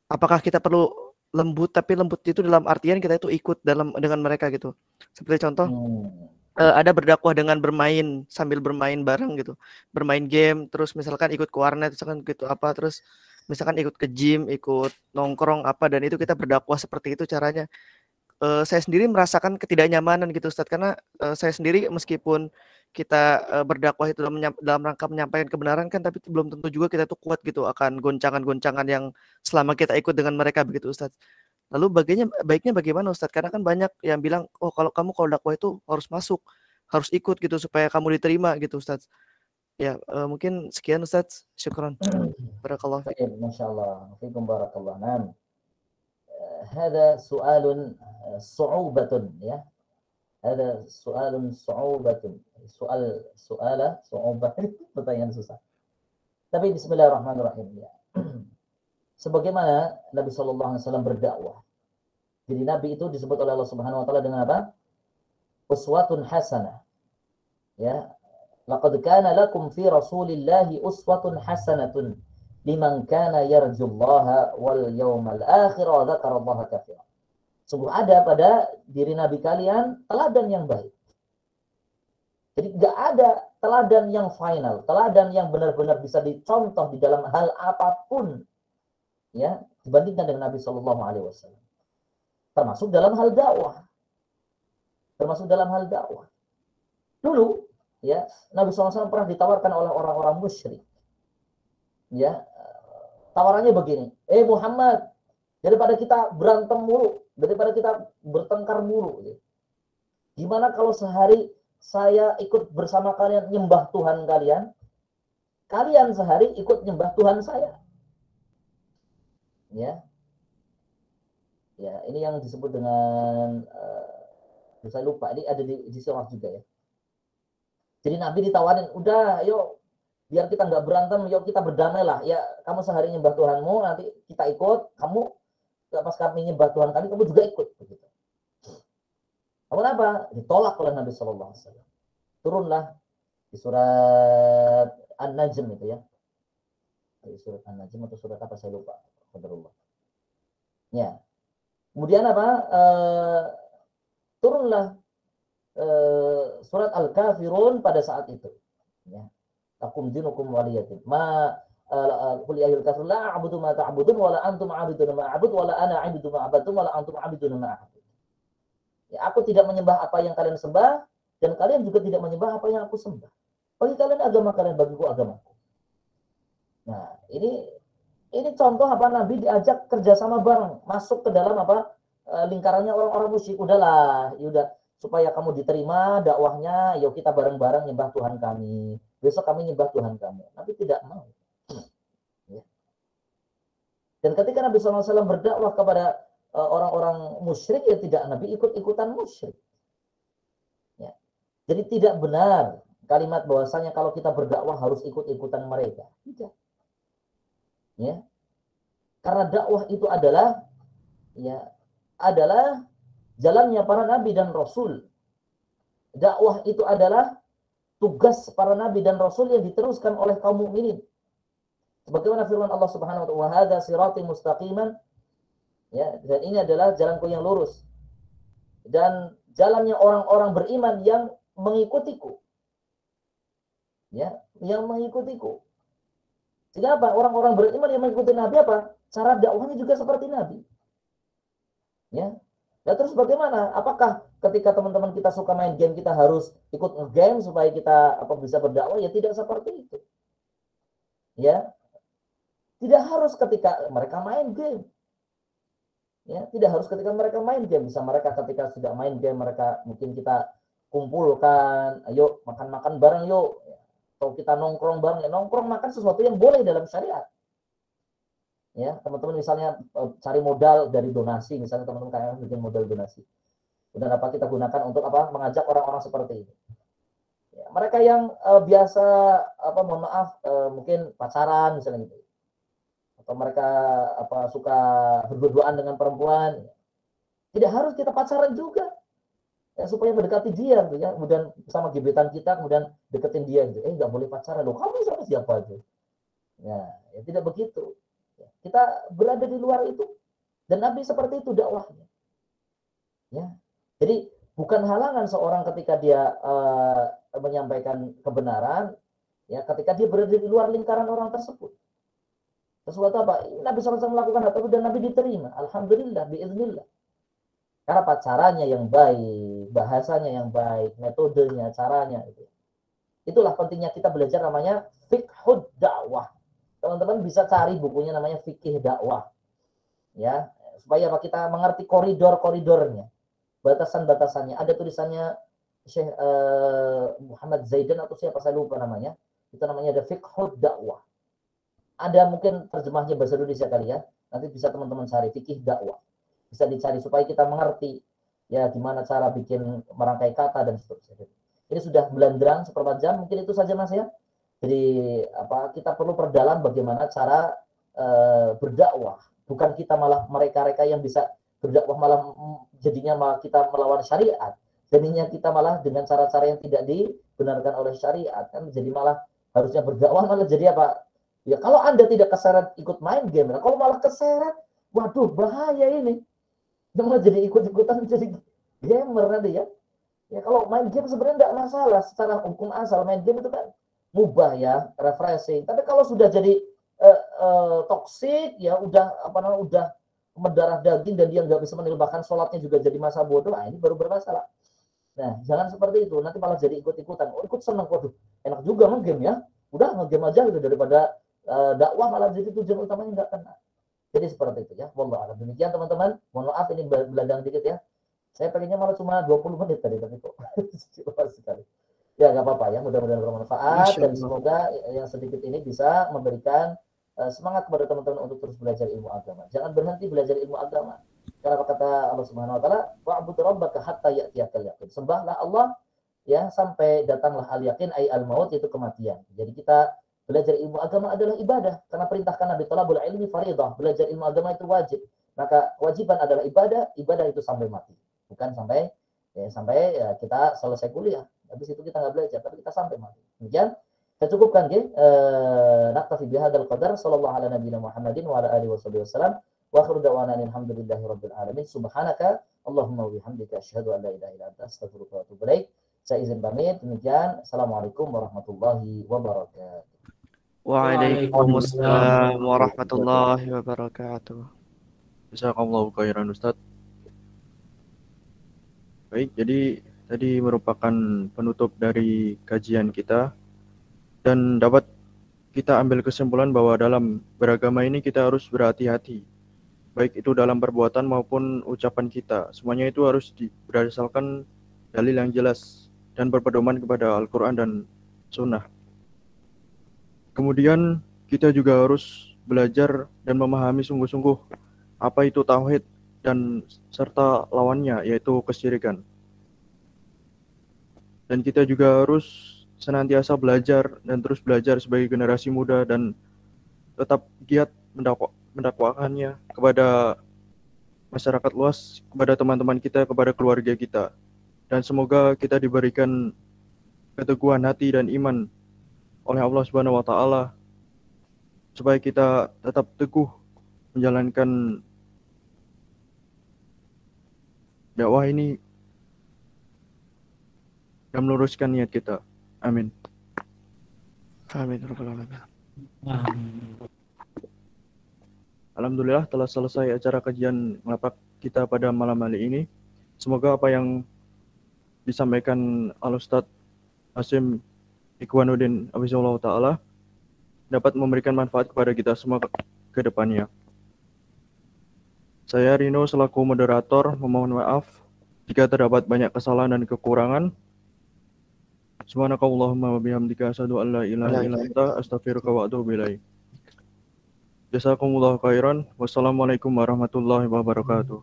apakah kita perlu lembut, tapi lembut itu dalam artian kita itu ikut dengan mereka gitu. Seperti contoh, ada berdakwah dengan bermain, sambil bermain bareng gitu, bermain game, terus misalkan ikut ke warnet, misalkan gitu apa, terus misalkan ikut ke gym, ikut nongkrong apa, dan itu kita berdakwah seperti itu caranya. Saya sendiri merasakan ketidaknyamanan gitu Ustadz, karena saya sendiri meskipun kita berdakwah itu dalam rangka menyampaikan kebenaran kan, tapi belum tentu juga kita tuh kuat gitu akan goncangan-goncangan yang selama kita ikut dengan mereka begitu Ustadz. Lalu baiknya bagaimana Ustadz? Karena kan banyak yang bilang, oh kalau dakwah itu harus masuk, harus ikut gitu supaya kamu diterima gitu Ustadz. Ya mungkin sekian Ustadz. Syukran. Barakallahu fiik. Baik, masyaallah. Fiikum barakallah. Naam. هذا سؤال صعوبة ya. Ada soal صعوبة pertanyaan susah. Tapi bismillahirrahmanirrahim ya. Sebagaimana Nabi SAW berdakwah. Jadi Nabi itu disebut oleh Allah Subhanahu wa taala dengan apa? Uswatun hasanah. Ya. Laqad kana lakum fi Rasulillahi uswatun hasanatun liman kana yarjullaha wal yawmal akhir wa dzakarallaha katsiran. Sungguh ada pada diri Nabi kalian teladan yang baik. Jadi nggak ada teladan yang final, teladan yang benar-benar bisa dicontoh di dalam hal apapun, ya, dibandingkan dengan Nabi Shallallahu Alaihi Wasallam. Termasuk dalam hal dakwah. Dulu, ya, Nabi SAW pernah ditawarkan oleh orang-orang musyrik. Ya, tawarannya begini, Muhammad, daripada kita berantem mulu, daripada kita bertengkar mulu, gimana kalau sehari saya ikut bersama kalian nyembah Tuhan kalian, kalian sehari ikut nyembah Tuhan saya. Ya, ini yang disebut dengan saya lupa, ini ada di surah juga ya. Jadi Nabi ditawarin, udah, ayo biar kita nggak berantem, yuk kita berdamai lah. Ya, kamu sehari nyembah Tuhanmu, nanti kita ikut, kamu pas kami nyembah Tuhan kami, kamu juga ikut. Begitu. Namun apa? Ditolak oleh Nabi Sallallahu Alaihi Wasallam. Turunlah di surat An-Najm itu ya. Di surat An-Najm atau surat apa saya lupa. Ya. Kemudian apa? Turunlah surat Al-Kafirun pada saat itu. Ya. Lakum dinukum waliyatin. Qul ya ayyuhal kafirun la a'budu ma ta'budun wa la antum 'abiduna ma a'budu wa la ana 'abidu ma 'abadtum wa la antum 'abiduna ma a'budu. Ya, aku tidak menyembah apa yang kalian sembah dan kalian juga tidak menyembah apa yang aku sembah. Bagi kalian agama kalian, bagiku agamaku. Nah, ini contoh apa Nabi diajak kerjasama bareng, masuk ke dalam apa lingkarannya orang-orang musyrik. Udahlah, yaudah supaya kamu diterima dakwahnya, yuk kita bareng-bareng nyembah Tuhan kami. Besok kami nyembah Tuhan kamu. Nabi tidak mau. Ya. Dan ketika Nabi SAW berdakwah kepada orang-orang musyrik, ya tidak, Nabi ikut-ikutan musyrik. Ya. Jadi tidak benar kalimat bahwasanya kalau kita berdakwah harus ikut-ikutan mereka. Tidak. Ya. Karena dakwah itu adalah jalannya para nabi dan rasul. Dakwah itu adalah tugas para nabi dan rasul yang diteruskan oleh kaum mukminin. Sebagaimana firman Allah Subhanahu wa taala, "Wa hadza sirati mustaqiman." Ya, dan ini adalah jalanku yang lurus. Dan jalannya orang-orang beriman yang mengikutiku. Ya, yang mengikutiku. Sehingga apa? Orang-orang beriman yang mengikuti Nabi apa? Cara dakwahnya juga seperti Nabi. Ya. Ya, terus bagaimana? Apakah ketika teman-teman kita suka main game kita harus ikut nge-game supaya kita bisa berdakwah? Ya tidak seperti itu. Ya. Tidak harus ketika mereka main game. Ya, tidak harus ketika mereka main game. Bisa mereka ketika sudah main game mereka mungkin kita kumpulkan, ayo makan-makan bareng yuk. Atau kita nongkrong bareng. Ya, nongkrong makan sesuatu yang boleh dalam syariat. Ya, teman-teman misalnya cari modal dari donasi, misalnya teman-teman kalian bikin modal donasi. Udah dapat kita gunakan untuk apa? Mengajak orang-orang seperti ini. Ya, mereka yang biasa mohon maaf mungkin pacaran misalnya gitu. Atau mereka suka berduaan dengan perempuan. Tidak harus kita pacaran juga. Ya, supaya mendekati dia gitu ya. Kemudian sama gebetan kita kemudian deketin dia gitu. Enggak boleh pacaran loh. Kamu sama siapa aja? Ya, tidak begitu. Kita berada di luar itu, dan Nabi seperti itu dakwahnya. Ya, jadi bukan halangan seorang ketika dia menyampaikan kebenaran, ya, ketika dia berada di luar lingkaran orang tersebut. Sesuatu apa? Nabi SAW melakukan hal tersebut dan Nabi diterima. Alhamdulillah, biiznillah. Karena apa? Caranya yang baik, bahasanya yang baik, metodenya, caranya. Itulah pentingnya kita belajar namanya fiqhud dakwah. Teman-teman bisa cari bukunya namanya fikih dakwah. Ya, supaya kita mengerti koridor-koridornya, batasan-batasannya. Ada tulisannya Syekh Muhammad Zaidan atau siapa saya lupa namanya. Itu namanya ada fiqhud dakwah. Ada mungkin terjemahnya bahasa Indonesia kali ya. Nanti bisa teman-teman cari fikih dakwah. Bisa dicari supaya kita mengerti ya gimana cara bikin merangkai kata dan seterusnya. Ini sudah belandrang seperempat jam, mungkin itu saja Mas ya. Jadi kita perlu perdalam bagaimana cara berdakwah. Bukan kita malah mereka-reka yang bisa berdakwah malah jadinya malah kita melawan syariat. Jadinya kita malah dengan cara-cara yang tidak dibenarkan oleh syariat kan, jadi malah harusnya berdakwah malah jadi apa? Ya kalau Anda tidak keseret ikut main game, kalau malah keseret, waduh bahaya ini. Malah jadi ikut-ikutan jadi gamer nanti ya. Ya kalau main game sebenarnya tidak masalah secara hukum asal, main game itu kan mubah ya, refreshing. Tapi kalau sudah jadi toksik ya udah udah mendarah daging dan dia nggak bisa menilbahkan sholatnya juga jadi masa bodoh, ini baru bermasalah. Nah jangan seperti itu, nanti malah jadi ikut-ikutan. Oh ikut senang, waduh enak juga nge-game ya. Udah nge-game aja gitu daripada dakwah malah jadi tujuan utamanya nggak kena. Jadi seperti itu ya. Wallah demikian teman-teman. Mohon maaf ini beladang dikit ya. Saya pengennya malah cuma 20 menit tadi tapi kok sekali. Ya nggak apa-apa ya, mudah-mudahan bermanfaat dan semoga yang sedikit ini bisa memberikan semangat kepada teman-teman untuk terus belajar ilmu agama. Jangan berhenti belajar ilmu agama. Karena kata Allah Subhanahu wa taala, wa'bud rabbaka hatta ya'tiyakal yaqin. Sembahlah Allah ya sampai datanglah al-yaqin ay al-maut, itu kematian. Jadi kita belajar ilmu agama adalah ibadah karena perintahkan Nabi talabul ilmi fardhah. Belajar ilmu agama itu wajib. Maka kewajiban adalah ibadah itu sampai mati. Bukan sampai kita selesai kuliah. Habis itu kita nggak belajar, tapi kita sampai mati. Demikian saya cukupkan naktafi bihadzal qadar. Sallallahu ala nabiyina Muhammadin wa ala alihi wasallam. Wa akhiru da'wana alhamdulillahi rabbil alamin. Subhanaka Allahumma wa bihamdika asyhadu an la ilaha illa anta astaghfiruka wa atubu ilaik. Saya izin pamit. Demikian. Assalamualaikum warahmatullahi wabarakatuh. Waalaikumsalam warahmatullahi wabarakatuh. Jazakallahu khairan Ustaz. Baik, jadi tadi merupakan penutup dari kajian kita dan dapat kita ambil kesimpulan bahwa dalam beragama ini kita harus berhati-hati, baik itu dalam perbuatan maupun ucapan kita. Semuanya itu harus berdasarkan dalil yang jelas dan berpedoman kepada Al-Quran dan Sunnah. Kemudian kita juga harus belajar dan memahami sungguh-sungguh apa itu tauhid dan serta lawannya, yaitu kesyirikan. Dan kita juga harus senantiasa belajar dan terus belajar sebagai generasi muda dan tetap giat mendakwakannya kepada masyarakat luas, kepada teman-teman kita, kepada keluarga kita. Dan semoga kita diberikan keteguhan hati dan iman oleh Allah Subhanahu wa taala supaya kita tetap teguh menjalankan dakwah ini dan meluruskan niat kita. Amin. Amin. Alhamdulillah telah selesai acara kajian ngelapak kita pada malam hari ini. Semoga apa yang disampaikan Al-Ustaz Hasyim Ikhwanuddin Hafizahullah Ta'ala dapat memberikan manfaat kepada kita semua ke depannya. Saya Rino selaku moderator memohon maaf jika terdapat banyak kesalahan dan kekurangan. Subhanakallahumma wa bihamdika asyhadu an la ilaha illa anta astaghfiruka wa atubu ilaik. Jazakumullahu khairan. Wassalamualaikum warahmatullahi wabarakatuh.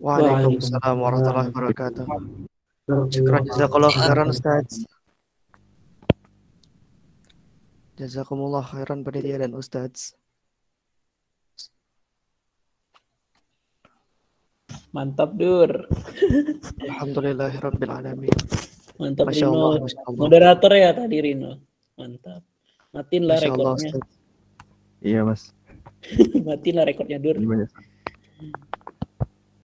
Waalaikumsalam warahmatullahi wabarakatuh. Syukran jazakallahu khairan Ustaz. Jazakumullah khairan panitia dan Ustaz. Mantap Dur. Alhamdulillahirabbil alamin. Mantap Masya Rino. Allah, Masya Allah. Moderator ya tadi Rino. Mantap. Matiin lah Masya Allah, rekornya. Ustaz. Iya, Mas. Matilah rekornya Dur. Gimana, Ustaz?